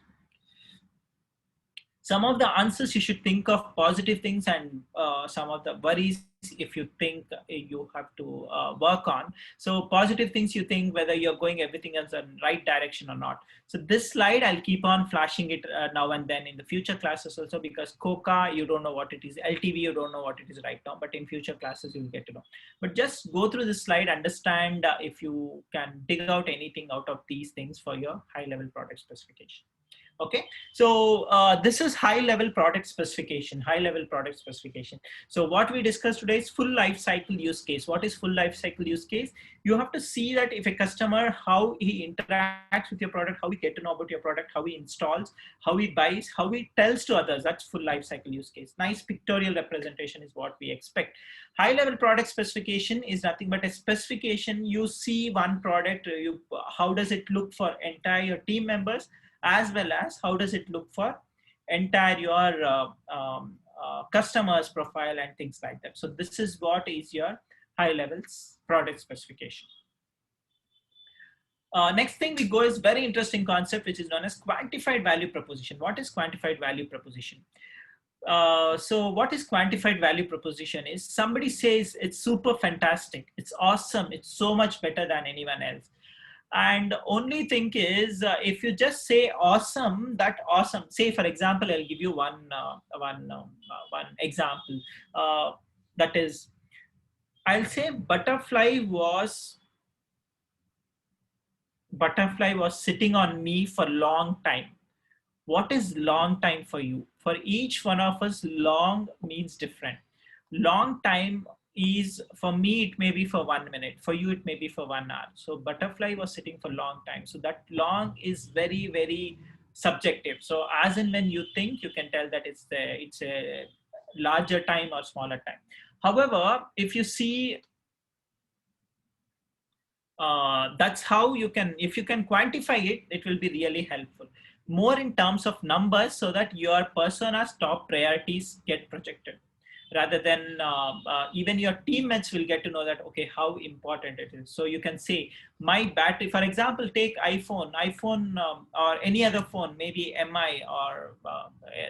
Some of the answers you should think of positive things, and some of the worries if you think you have to work on. So positive things you think whether you're going everything else in right direction or not. So this slide, I'll keep on flashing it now and then in the future classes also, because COCA, you don't know what it is. LTV, you don't know what it is right now, but in future classes you'll get to know. But just go through this slide, understand if you can dig out anything out of these things for your high level product specification. Okay, so this is high level product specification, So what we discussed today is full life cycle use case. What is full life cycle use case? You have to see that if a customer, how he interacts with your product, how he get to know about your product, how he installs, how he buys, how he tells to others. That's full life cycle use case. Nice pictorial representation is what we expect. High level product specification is nothing but a specification. You see one product, how does it look for entire team members, as well as how does it look for entire your customers profile and things like that. So this is what is your high levels product specification. Next thing we go is very interesting concept, which is known as quantified value proposition. What is quantified value proposition? So what is quantified value proposition is somebody says it's super fantastic, it's awesome, it's so much better than anyone else. And only thing is, if you just say awesome, that awesome, say for example, I'll give you one example. That is, I'll say butterfly was sitting on me for a long time. what is long time for you? For each one of us, long means different. Long time is, for me, it may be for 1 minute. For you, it may be for 1 hour. So butterfly was sitting for long time. So that long is very, very subjective. So as and when you think, you can tell that it's a larger time or smaller time. However, if you see, that's how you can, if you can quantify it, it will be really helpful. More in terms of numbers, so that your persona's top priorities get projected, rather than even your teammates will get to know that, okay, how important it is. So you can say my battery, for example, take iPhone, or any other phone, maybe Mi or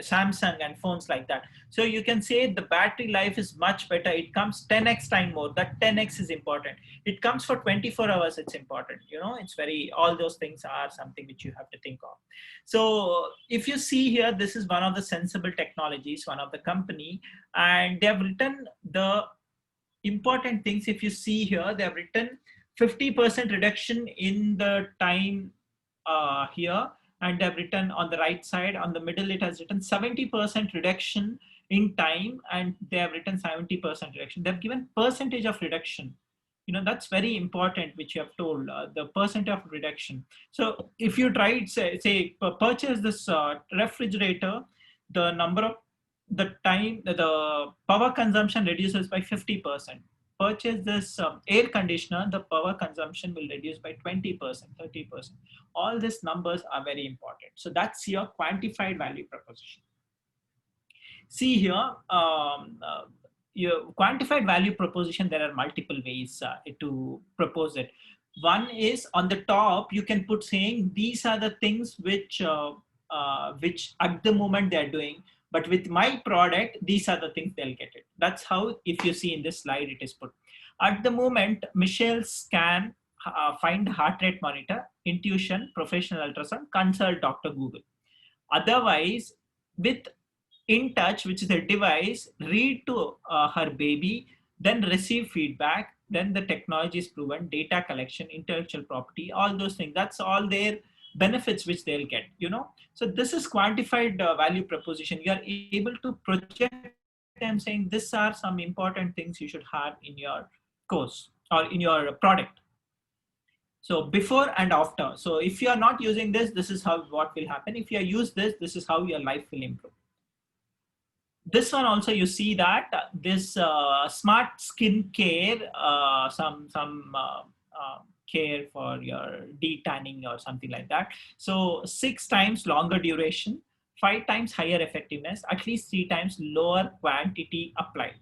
Samsung and phones like that. So you can say the battery life is much better. It comes 10x time more. That 10x is important. It comes for 24 hours. It's important. It's very, all those things are something which you have to think of. So if you see here, this is one of the sensible technologies, one of the company, and they have written the important things. If you see here, they have written 50% reduction in the time here, and they have written on the right side, on the middle, it has written 70% reduction in time, and they have written 70% reduction. They've given percentage of reduction. That's very important, which you have told, the percent of reduction. So if you try, say purchase this refrigerator, the number of the time, the power consumption reduces by 50%. Purchase this air conditioner, the power consumption will reduce by 20%, 30%. All these numbers are very important. So that's your quantified value proposition. See here, your quantified value proposition, there are multiple ways to propose it. One is, on the top, you can put saying these are the things which at the moment they're doing, but with my product, these are the things they'll get it. That's how, if you see in this slide, it is put. At the moment, Michelle can find heart rate monitor, intuition, professional ultrasound, consult Dr. Google. Otherwise, with InTouch, which is a device, read to her baby, then receive feedback, then the technology is proven, data collection, intellectual property, all those things. That's all their benefits which they'll get. So this is quantified value proposition. You are able to project them, saying these are some important things you should have in your course or in your product. So before and after. So if you are not using this, this is how what will happen. If you use this, this is how your life will improve. This one also, you see that this smart skin care, some care for your de-tanning or something like that. So 6 times longer duration, 5 times higher effectiveness, at least 3 times lower quantity applied.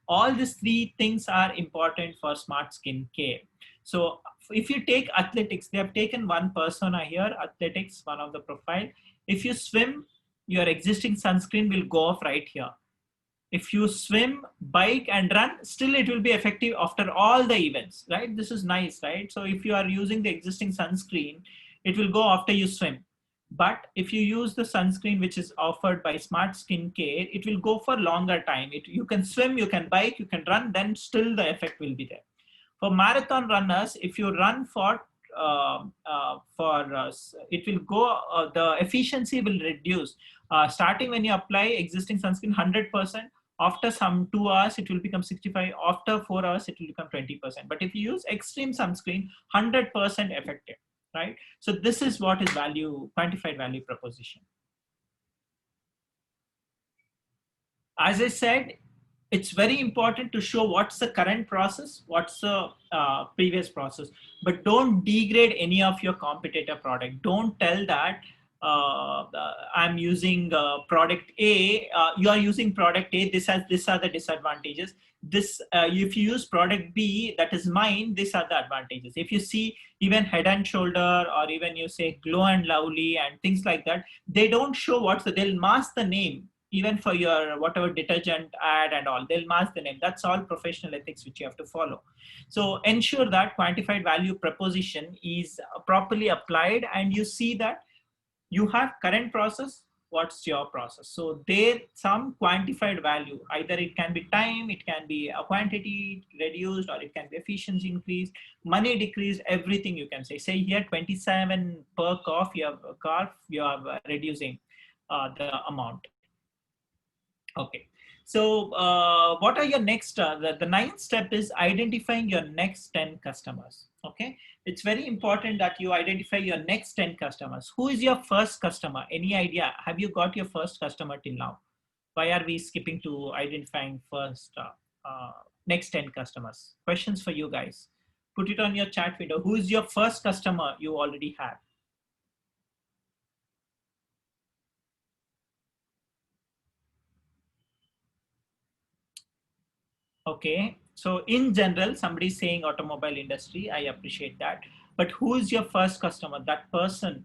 All these 3 things are important for smart skin care. So if you take athletics, they have taken one persona here, athletics, one of the profile. If you swim, your existing sunscreen will go off right here. If you swim, bike and run, still it will be effective after all the events, right? This is nice, right? So if you are using the existing sunscreen, it will go after you swim. But if you use the sunscreen which is offered by Smart Skin Care, it will go for longer time. You can swim, you can bike, you can run, then still the effect will be there. For marathon runners, if you run for it will go, the efficiency will reduce. Starting when you apply existing sunscreen 100%, after some 2 hours, it will become 65. After 4 hours, it will become 20%. But if you use extreme sunscreen, 100% effective, right? So this is what is quantified value proposition. As I said, it's very important to show what's the current process, what's the previous process, but don't degrade any of your competitor product. Don't tell that I'm using product A, you are using product A, these are the disadvantages. If you use product B, that is mine, these are the advantages. If you see even Head and Shoulder, or even you say Glow and Lovely and things like that, they don't show they'll mask the name. Even for your whatever detergent ad and all, they'll mask the name. That's all professional ethics which you have to follow. So ensure that quantified value proposition is properly applied, and you see that you have current process, what's your process. So there some quantified value, either it can be time, it can be a quantity reduced, or it can be efficiency increased, money decreased, everything you can say here 27 per car you have a car, you are reducing the amount. Okay. So what are your next, the ninth step is identifying your next 10 customers. Okay. It's very important that you identify your next 10 customers. Who is your first customer? Any idea? Have you got your first customer till now? Why are we skipping to identifying first, next 10 customers? Questions for you guys. Put it on your chat window. Who is your first customer you already have? Okay, so in general, somebody saying automobile industry, I appreciate that. But who is your first customer? That person,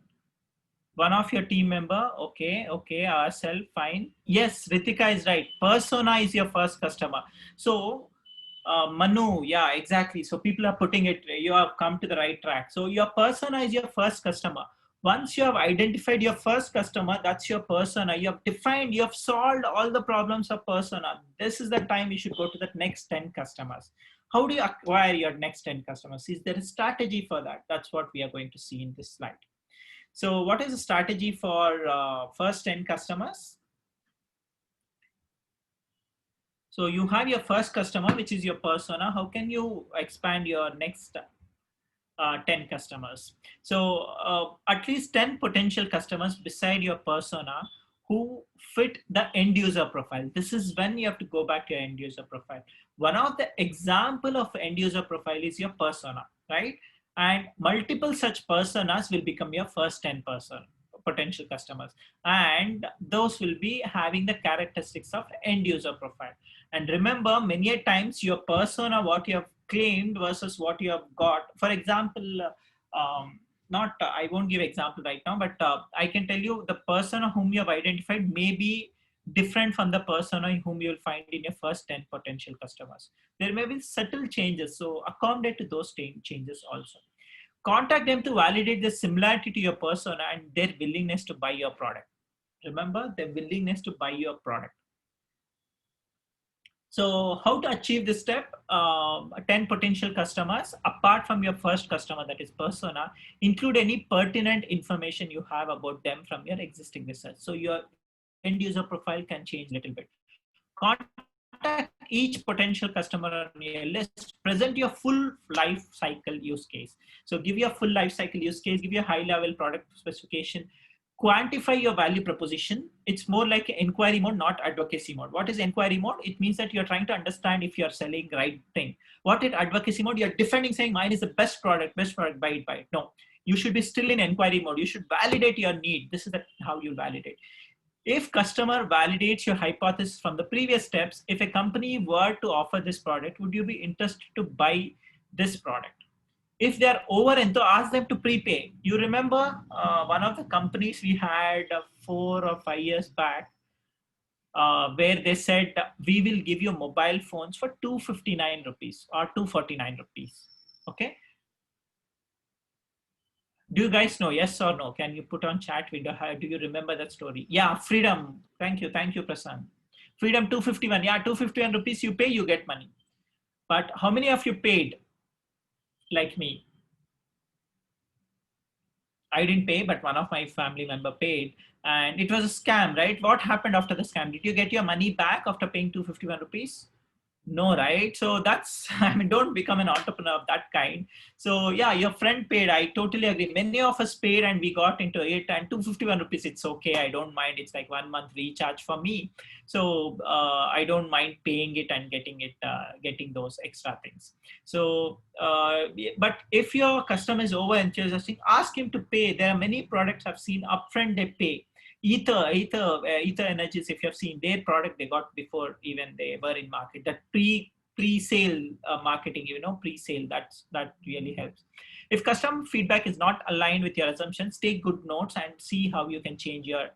one of your team member. Okay, ourselves, fine. Yes, Ritika is right. Persona is your first customer. So Manu, yeah, exactly. So people are putting it, you have come to the right track. So your persona is your first customer. Once you have identified your first customer, that's your persona. You have defined, you have solved all the problems of persona. This is the time you should go to the next 10 customers. How do you acquire your next 10 customers? Is there a strategy for that? That's what we are going to see in this slide. So what is the strategy for first 10 customers? So you have your first customer, which is your persona. How can you expand your next 10 customers? So at least 10 potential customers beside your persona who fit the end user profile. This is when you have to go back to your end user profile. One of the example of end user profile is your persona, right? And multiple such personas will become your first 10 potential customers. And those will be having the characteristics of end user profile. And remember, many a times your persona, what you have claimed versus what you have got. For example, not I won't give example right now, but I can tell you the persona whom you have identified may be different from the persona whom you will find in your first 10 potential customers. There may be subtle changes, so accommodate to those changes also. Contact them to validate the similarity to your persona and their willingness to buy your product. Remember, their willingness to buy your product. So how to achieve this step? 10 potential customers, apart from your first customer, that is persona, include any pertinent information you have about them from your existing research. So your end user profile can change a little bit. Contact each potential customer on your list, present your full life cycle use case. So give your full life cycle use case, give your high level product specification, quantify your value proposition. It's more like inquiry mode, not advocacy mode. What is inquiry mode? It means that you're trying to understand if you're selling the right thing. What is advocacy mode? You're defending, saying mine is the best product, buy it. No, you should be still in inquiry mode. You should validate your need. This is how you validate. If customer validates your hypothesis from the previous steps, if a company were to offer this product, would you be interested to buy this product? If they're over and to ask them to prepay. You remember one of the companies we had 4 or 5 years back, where they said, we will give you mobile phones for 259 rupees or 249 rupees. Okay. Do you guys know? Yes or no? Can you put on chat window? Do you remember that story? Yeah, Freedom. Thank you, Prasanth. Freedom 251. Yeah, 251 rupees you pay, you get money. But how many of you paid? Like me. I didn't pay, but one of my family member paid, and it was a scam, right? What happened after the scam? Did you get your money back after paying 251 rupees? No, right? So that's, I mean, don't become an entrepreneur of that kind. So yeah, your friend paid. I totally agree. Many of us paid and we got into it, and 251 rupees, it's okay. I don't mind. It's like 1 month recharge for me. So I don't mind paying it and getting it, getting those extra things. So, but if your customer is over enthusiastic, ask him to pay. There are many products I've seen upfront they pay. Ether Energies, if you have seen their product, they got before even they were in market. That pre-sale marketing, pre-sale, that really helps. If customer feedback is not aligned with your assumptions, take good notes and see how you can change your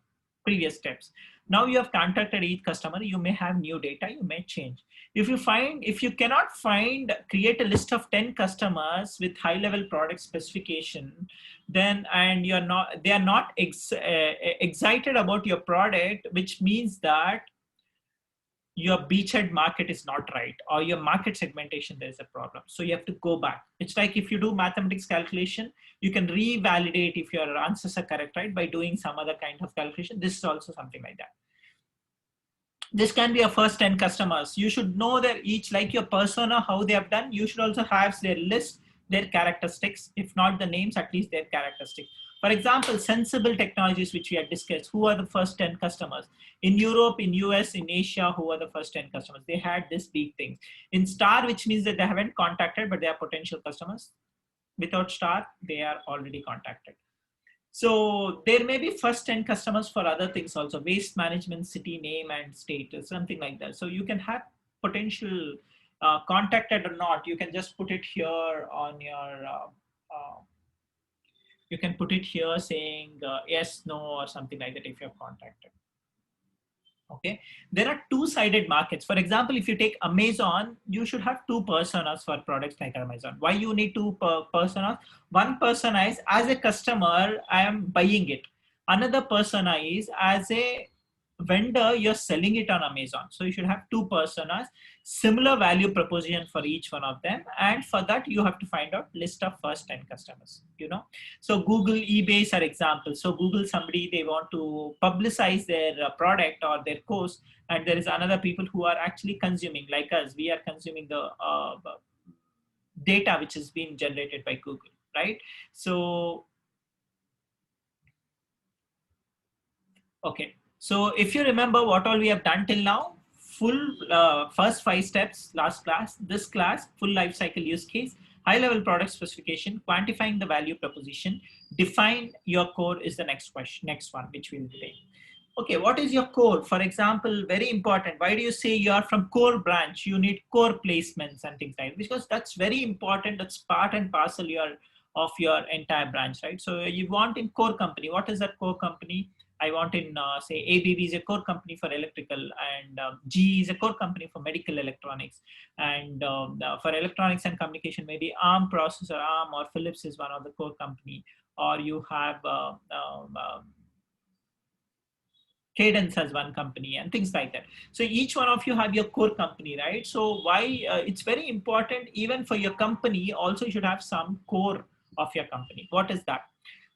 previous steps. Now you have contacted each customer, you may have new data, you may change. If you cannot find, create a list of 10 customers with high level product specification, then, and they are not excited about your product, which means that your beachhead market is not right, or your market segmentation, there's a problem. So you have to go back. It's like if you do mathematics calculation, you can revalidate if your answers are correct, right, by doing some other kind of calculation. This is also something like that. This can be a first 10 customers. You should know their each, like your persona, how they have done. You should also have their list, their characteristics, if not the names, at least their characteristics. For example, sensible technologies, which we had discussed, who are the first 10 customers? In Europe, in US, in Asia, who are the first 10 customers? They had this big thing. In star, which means that they haven't contacted, but they are potential customers. Without star, they are already contacted. So there may be first 10 customers for other things also, waste management, city name and state, or something like that. So you can have potential contacted or not. You can just put it here on your, you can put it here saying yes, no, or something like that if you have contacted. Okay, there are two-sided markets. For example, if you take Amazon, you should have two personas for products like Amazon. Why you need two personas? One persona is as a customer, I am buying it. Another persona is as a vendor, you're selling it on Amazon. So you should have two personas, similar value proposition for each one of them. And for that, you have to find out list of first 10 customers, you know. So Google, eBay are examples. So Google, somebody, they want to publicize their product or their course. And there is another people who are actually consuming, like us, we are consuming the data which is being generated by Google, right? So, okay. So if you remember what all we have done till now, full first 5 steps, last class, this class, full life cycle use case, high level product specification, quantifying the value proposition, define your core is the next question, next one, which we'll take. Okay, what is your core? For example, very important. Why do you say you are from core branch? You need core placements and things like that, because that's very important. That's part and parcel of your entire branch, right? So you want in core company. What is that core company? I want in, say, ABB is a core company for electrical, and GE is a core company for medical electronics. And for electronics and communication, maybe ARM processor, ARM or Philips is one of the core company. Or you have Cadence as one company and things like that. So each one of you have your core company, right? So why it's very important, even for your company, also you should have some core of your company. What is that?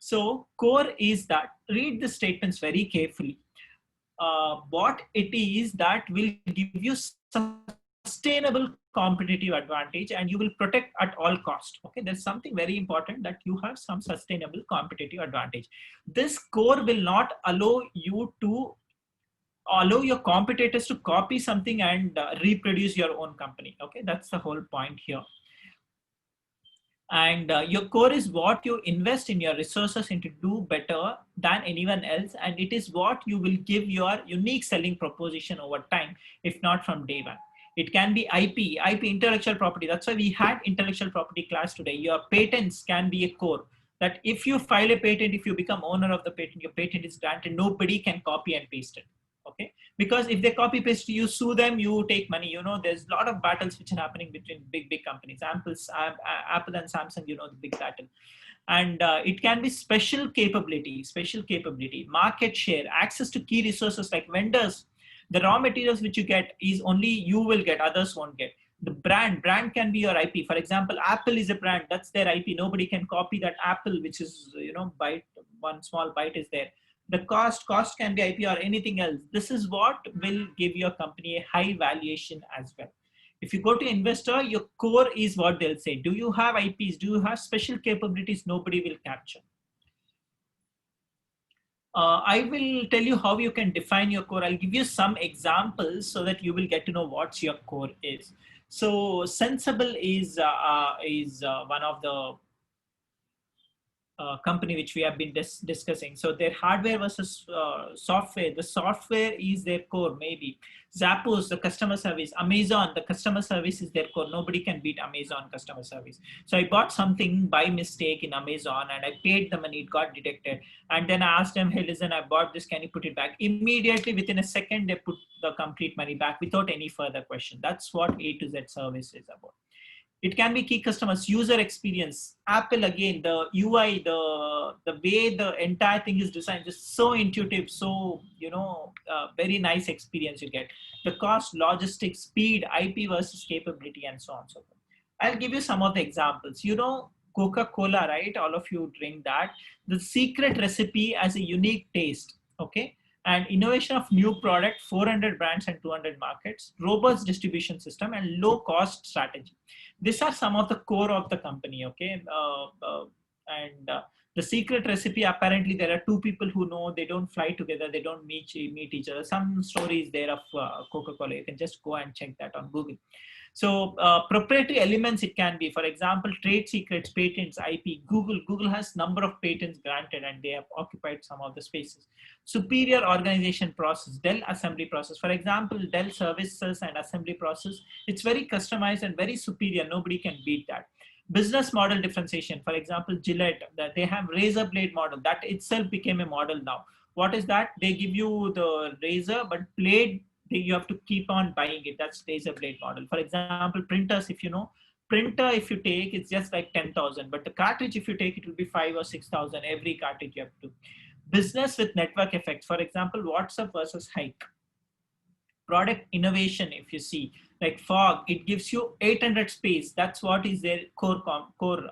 So core is that, read the statements very carefully. What it is that will give you sustainable competitive advantage and you will protect at all cost. Okay, there's something very important, that you have some sustainable competitive advantage. This core will not allow you to allow your competitors to copy something and reproduce your own company. Okay, that's the whole point here. And your core is what you invest in your resources into do better than anyone else, and it is what you will give your unique selling proposition over time, if not from day one. It can be IP, intellectual property. That's why we had intellectual property class today. Your patents can be a core, that if you file a patent, if you become owner of the patent, your patent is granted, nobody can copy and paste it. Okay, because if they copy paste, you sue them, you take money. You know, there's a lot of battles which are happening between big companies. Apple and Samsung, you know, the big battle. And it can be special capability, market share, access to key resources like vendors. The raw materials which you get is only you will get, others won't get. The brand can be your IP. For example, Apple is a brand, that's their IP. Nobody can copy that Apple, which is, you know, byte, one small byte is there. The cost can be IP or anything else. This is what will give your company a high valuation as well. If you go to investor, your core is what they'll say. Do you have IPs? Do you have special capabilities nobody will capture? I will tell you how you can define your core. I'll give you some examples so that you will get to know what your core is. So sensible is one of the company which we have been discussing. So their hardware versus software. The software is their core, maybe. Zappos, the customer service. Amazon, the customer service is their core. Nobody can beat Amazon customer service. So I bought something by mistake in Amazon and I paid the money, it got detected. And then I asked them, hey, listen, I bought this, can you put it back? Immediately within a second, they put the complete money back without any further question. That's what A to Z service is about. It can be key customers, user experience. Apple, again, the UI, the way the entire thing is designed, just so intuitive, so very nice experience you get. The cost, logistics, speed, IP versus capability, and so on and so forth. I'll give you some of the examples. Coca-Cola, right? All of you drink that. The secret recipe as a unique taste. Okay. And innovation of new product, 400 brands and 200 markets, robust distribution system, and low cost strategy. These are some of the core of the company. Okay. And the secret recipe, apparently there are two people who know, they don't fly together, they don't meet each other. Some stories there of Coca-Cola, you can just go and check that on Google. So proprietary elements, it can be, for example, trade secrets, patents, IP. Google has number of patents granted and they have occupied some of the spaces. Superior organization process, Dell assembly process. For example, Dell services and assembly process, it's very customized and very superior. Nobody can beat that. Business model differentiation. For example, Gillette, that they have razor blade model. That itself became a model now. What is that? They give you the razor, but blade, you have to keep on buying it. That's razor blade model. For example, printers, if you know, printer, if you take, it's just like 10,000, but the cartridge, if you take, it will be 5 or 6,000 every cartridge you have to. Business with network effects. For example, WhatsApp versus Hike. Product innovation, if you see, like Fog, it gives you 800 space. That's what is their core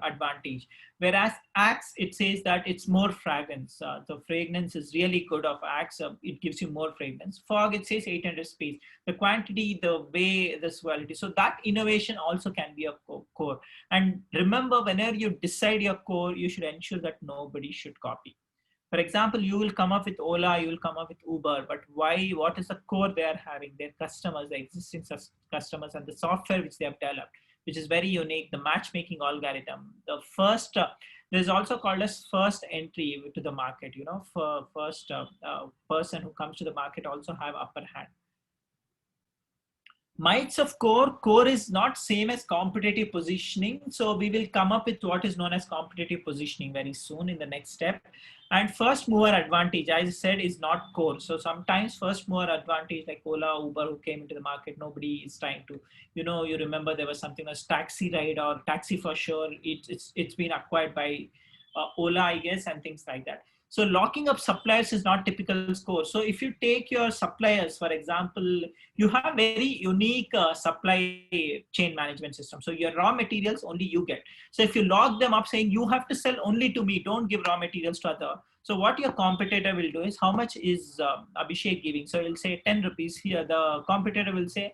advantage. Whereas Axe, it says that it's more fragrance. The fragrance is really good of Axe. It gives you more fragrance. Fog, it says 800 space. The quantity, the way, this quality. So that innovation also can be a core. And remember, whenever you decide your core, you should ensure that nobody should copy. For example, you will come up with Ola, you will come up with Uber, but why? What is the core they are having? Their customers, the existing customers, and the software which they have developed, which is very unique. The matchmaking algorithm, the first, there's also called as first entry to the market. For first person who comes to the market also have upper hand. Mites of core is not same as competitive positioning. So we will come up with what is known as competitive positioning very soon in the next step. And first mover advantage, as I said, is not core. So sometimes first mover advantage, like Ola, Uber, who came into the market, nobody is trying to, you remember there was something as taxi ride or taxi for sure. It's been acquired by Ola, I guess, and things like that. So locking up suppliers is not typical score. So if you take your suppliers, for example, you have very unique supply chain management system. So your raw materials only you get. So if you lock them up saying you have to sell only to me, don't give raw materials to other. So what your competitor will do is, how much is Abhishek giving? So he'll say 10 rupees here. The competitor will say,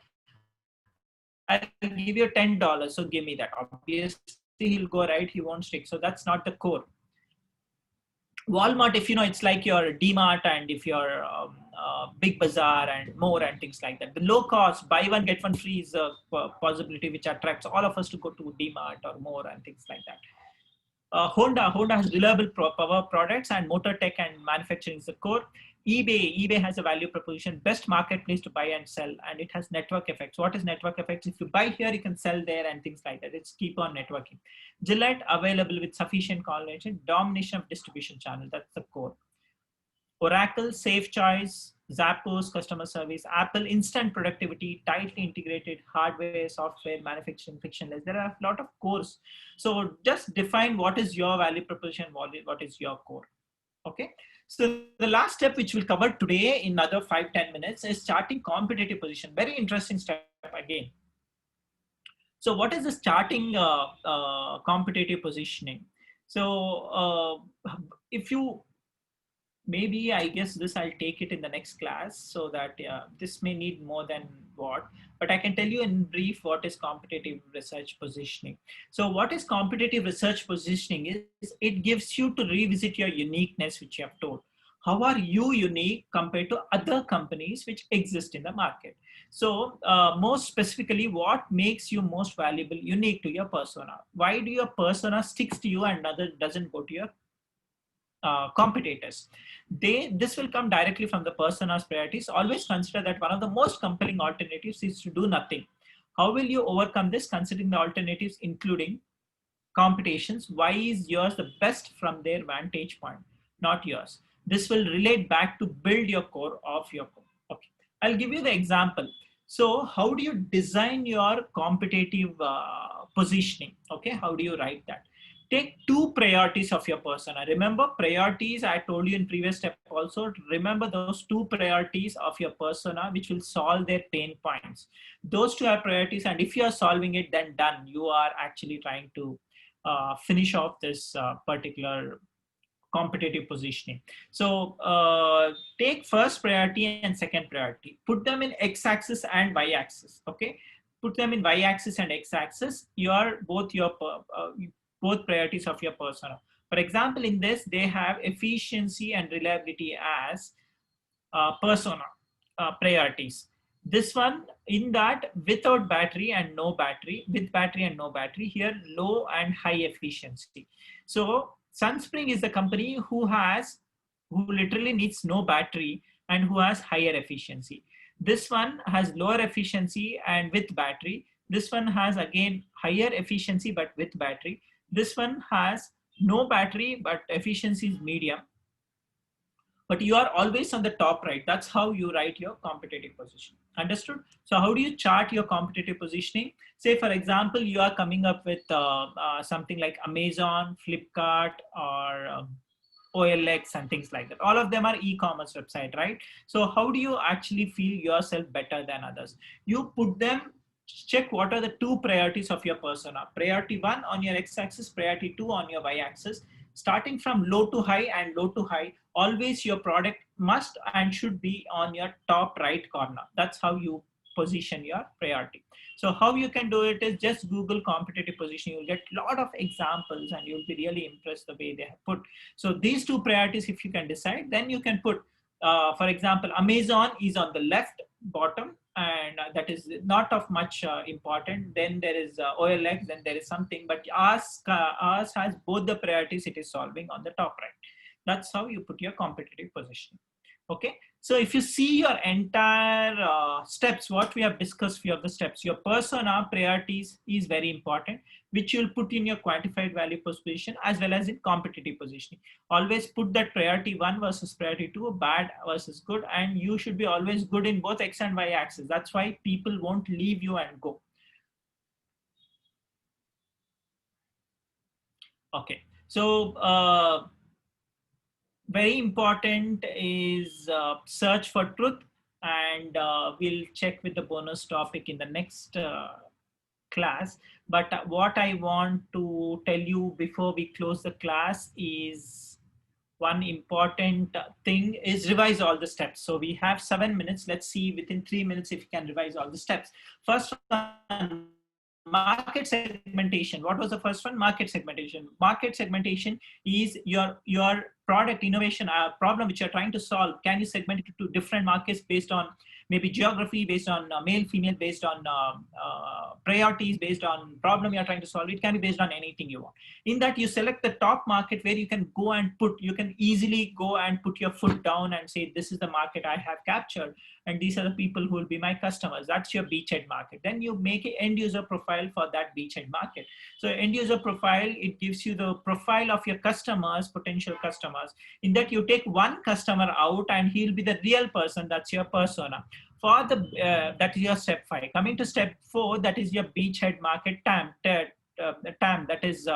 I'll give you $10. So give me that. Obviously he'll go right. He won't stick. So that's not the core. Walmart, if you know, it's like your DMart and if your Big Bazaar and more and things like that. The low cost, buy one, get one free is a possibility which attracts all of us to go to DMart or more and things like that. Honda has reliable power products and motor tech and manufacturing is the core. eBay has a value proposition, best marketplace to buy and sell, and it has network effects. What is network effects? If you buy here, you can sell there and things like that. It's keep on networking. Gillette, available with sufficient coordination, domination of distribution channel. That's the core. Oracle, safe choice. Zappos, customer service. Apple, instant productivity, tightly integrated hardware, software, manufacturing, frictionless. There are a lot of cores. So just define what is your value proposition, what is your core. Okay. So the last step, which we'll cover today in another 5-10 minutes, is charting competitive position. Very interesting step again. So what is this charting competitive positioning? So if you, maybe I guess this I'll take it in the next class, so that this may need more than what, but I can tell you in brief what is competitive research positioning. So what is competitive research positioning is it gives you to revisit your uniqueness, which you have told. How are you unique compared to other companies which exist in the market? So most specifically, what makes you most valuable, unique to your persona? Why do your persona sticks to you and another doesn't go to your competitors. This will come directly from the persona's priorities. Always consider that one of the most compelling alternatives is to do nothing. How will you overcome this? Considering the alternatives including competitions, why is yours the best from their vantage point, not yours? This will relate back to build your core of your core. Okay, I'll give you the example. So how do you design your competitive positioning? Okay, how do you write that? Take two priorities of your persona. Remember priorities, I told you in previous step also. Remember those two priorities of your persona which will solve their pain points. Those two are priorities, and if you are solving it, then done. You are actually trying to finish off this particular competitive positioning. So take first priority and second priority, put them in x-axis and y-axis. Okay, put them in y-axis and x-axis. Both priorities of your persona. For example, in this they have efficiency and reliability as persona priorities. This one, in that, without battery and no battery, with battery and no battery, here low and high efficiency. So Sunspring is the company who literally needs no battery and who has higher efficiency. This one has lower efficiency and with battery. This one has again higher efficiency but with battery. This one has no battery but efficiency is medium, but you are always on the top right. That's how you write your competitive position. Understood? So how do you chart your competitive positioning? Say, for example, you are coming up with something like Amazon, Flipkart, or OLX and things like that. All of them are e-commerce website, right? So how do you actually feel yourself better than others? You put them, check what are the two priorities of your persona. Priority one on your x-axis, priority two on your y-axis. Starting from low to high and low to high, always your product must and should be on your top right corner. That's how you position your priority. So how you can do it is just Google competitive positioning. You'll get a lot of examples and you'll be really impressed the way they have put. So these two priorities, if you can decide, then you can put, for example, Amazon is on the left bottom, and that is not of much important. Then there is OLX, then there is something, but ours has both the priorities it is solving on the top right. That's how you put your competitive positioning. Okay, so if you see your entire steps, what we have discussed, few of the steps, your persona priorities is very important, which you'll put in your quantified value position as well as in competitive positioning. Always put that priority one versus priority two, bad versus good, and you should be always good in both x and y axis. That's why people won't leave you and go. Okay, so very important is search for truth, and we'll check with the bonus topic in the next class. But what I want to tell you before we close the class is one important thing is revise all the steps. So we have 7 minutes. Let's see within 3 minutes if you can revise all the steps. First one, market segmentation. What was the first one? Market segmentation. Market segmentation is your product innovation problem which you're trying to solve. Can you segment it to different markets based on maybe geography, based on male, female, based on priorities, based on problem you're trying to solve? It can be based on anything you want. In that, you select the top market where you can go and you can easily go and put your foot down and say, this is the market I have captured, and these are the people who will be my customers. That's your beachhead market. Then you make an end user profile for that beachhead market. So end user profile, it gives you the profile of your customers, potential customers. In that, you take one customer out and he'll be the real person. That's your persona. For the that is your step 5. Coming to step 4, that is your beachhead market TAM. TAM, that is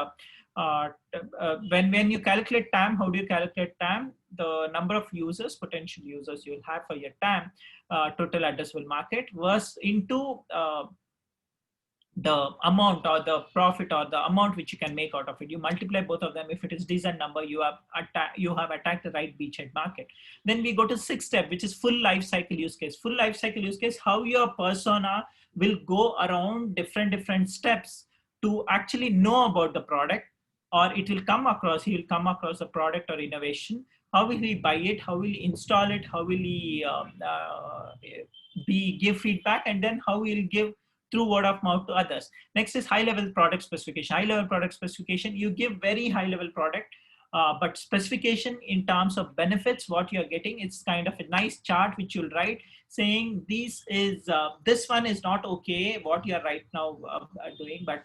when you calculate TAM, how do you calculate TAM? The number of users, potential users you'll have for your TAM, total addressable market, was into the amount or the profit or the amount which you can make out of it. You multiply both of them. If it is decent number, you have attacked the right beachhead market. Then we go to 6th step, which is full life cycle use case. Full life cycle use case, how your persona will go around different steps to actually know about the product, or it will come across, he will come across a product or innovation. How will he buy it? How will he install it? How will he give feedback? And then how will he give through word of mouth to others. Next is high level product specification. High level product specification, you give very high level product But specification in terms of benefits, what you're getting, it's kind of a nice chart which you'll write saying this one is not okay what you're right now doing, but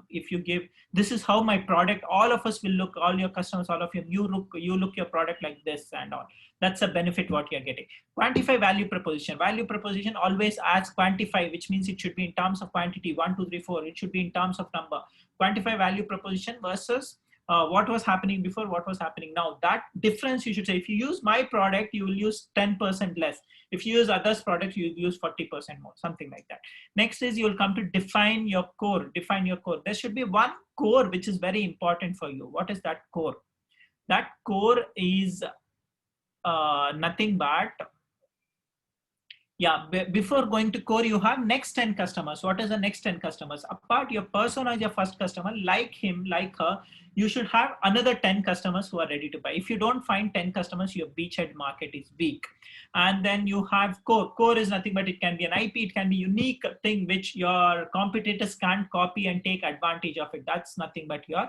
if you give, this is how my product, all of us will look, all your customers, all of you look your product like this and all. That's a benefit what you're getting. Quantify value proposition. Value proposition always adds quantify, which means it should be in terms of quantity, 1 2 3 4. It should be in terms of number. Quantify value proposition versus what was happening before, what was happening now. That difference you should say, if you use my product, you will use 10% less. If you use others product, you use 40% more, something like that. Next is you'll come to define your core. Define your core. There should be one core which is very important for you. What is that core? That core is nothing but, yeah, before going to core, you have next 10 customers. What is the next 10 customers? Apart, your persona is your first customer, like him, like her, you should have another 10 customers who are ready to buy. If you don't find 10 customers, your beachhead market is weak. And then you have core. Core is nothing but it can be an IP, it can be unique thing which your competitors can't copy and take advantage of it. That's nothing but your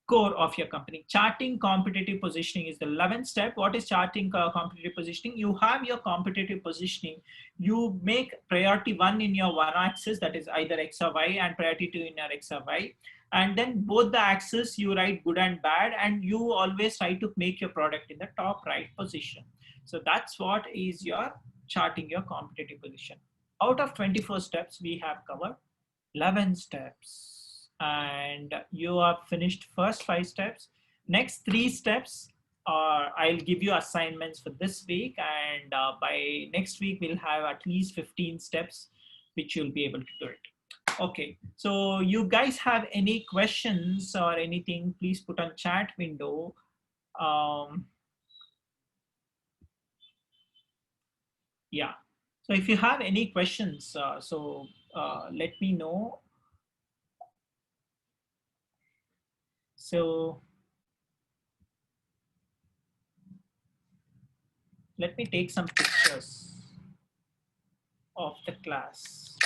core of your company. Charting competitive positioning is the 11th step. What is charting competitive positioning? You have your competitive positioning. You make priority 1 in your one axis, that is either X or Y, and priority 2 in your X or Y. And then both the axes you write good and bad, and you always try to make your product in the top right position. So that's what is your charting your competitive position. Out of 24 steps, we have covered 11 steps. And you have finished first 5 steps. Next 3 steps I'll give you assignments for this week, and by next week we'll have at least 15 steps which you'll be able to do it. Okay, so you guys have any questions or anything, please put on chat window. Yeah, so if you have any questions, let me know. So let me take some pictures of the class.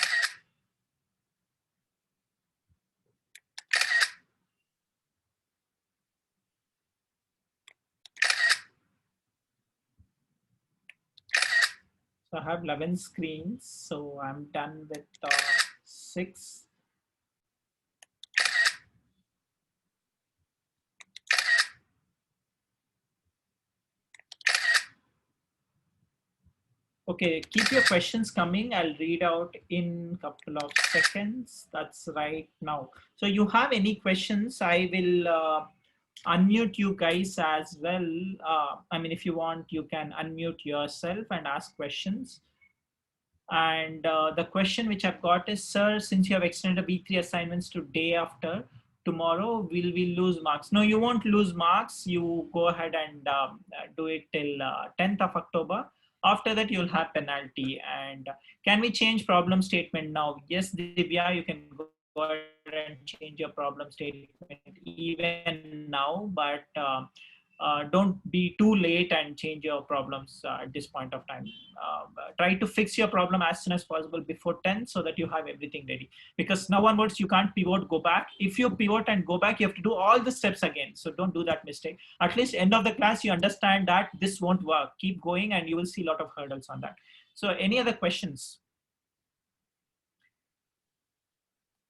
So I have 11 screens, so I'm done with 6. Okay, keep your questions coming. I'll read out in a couple of seconds. That's right now. So you have any questions, I will unmute you guys as well. I mean, if you want, you can unmute yourself and ask questions. And the question which I've got is, sir, since you have extended the B3 assignments to day after tomorrow, will we lose marks? No, you won't lose marks. You go ahead and do it till 10th of October. After that, you'll have penalty. And can we change problem statement now? Yes, Divya, you can go ahead and change your problem statement even now, but don't be too late and change your problems at this point of time. Try to fix your problem as soon as possible before 10 so that you have everything ready. Because now onwards, you can't pivot, go back. If you pivot and go back, you have to do all the steps again. So don't do that mistake. At least end of the class, you understand that this won't work. Keep going and you will see a lot of hurdles on that. So any other questions?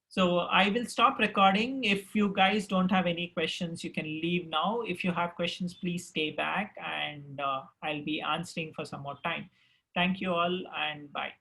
So I will stop recording. If you guys don't have any questions, you can leave now. If you have questions, please stay back and I'll be answering for some more time. Thank you all and bye.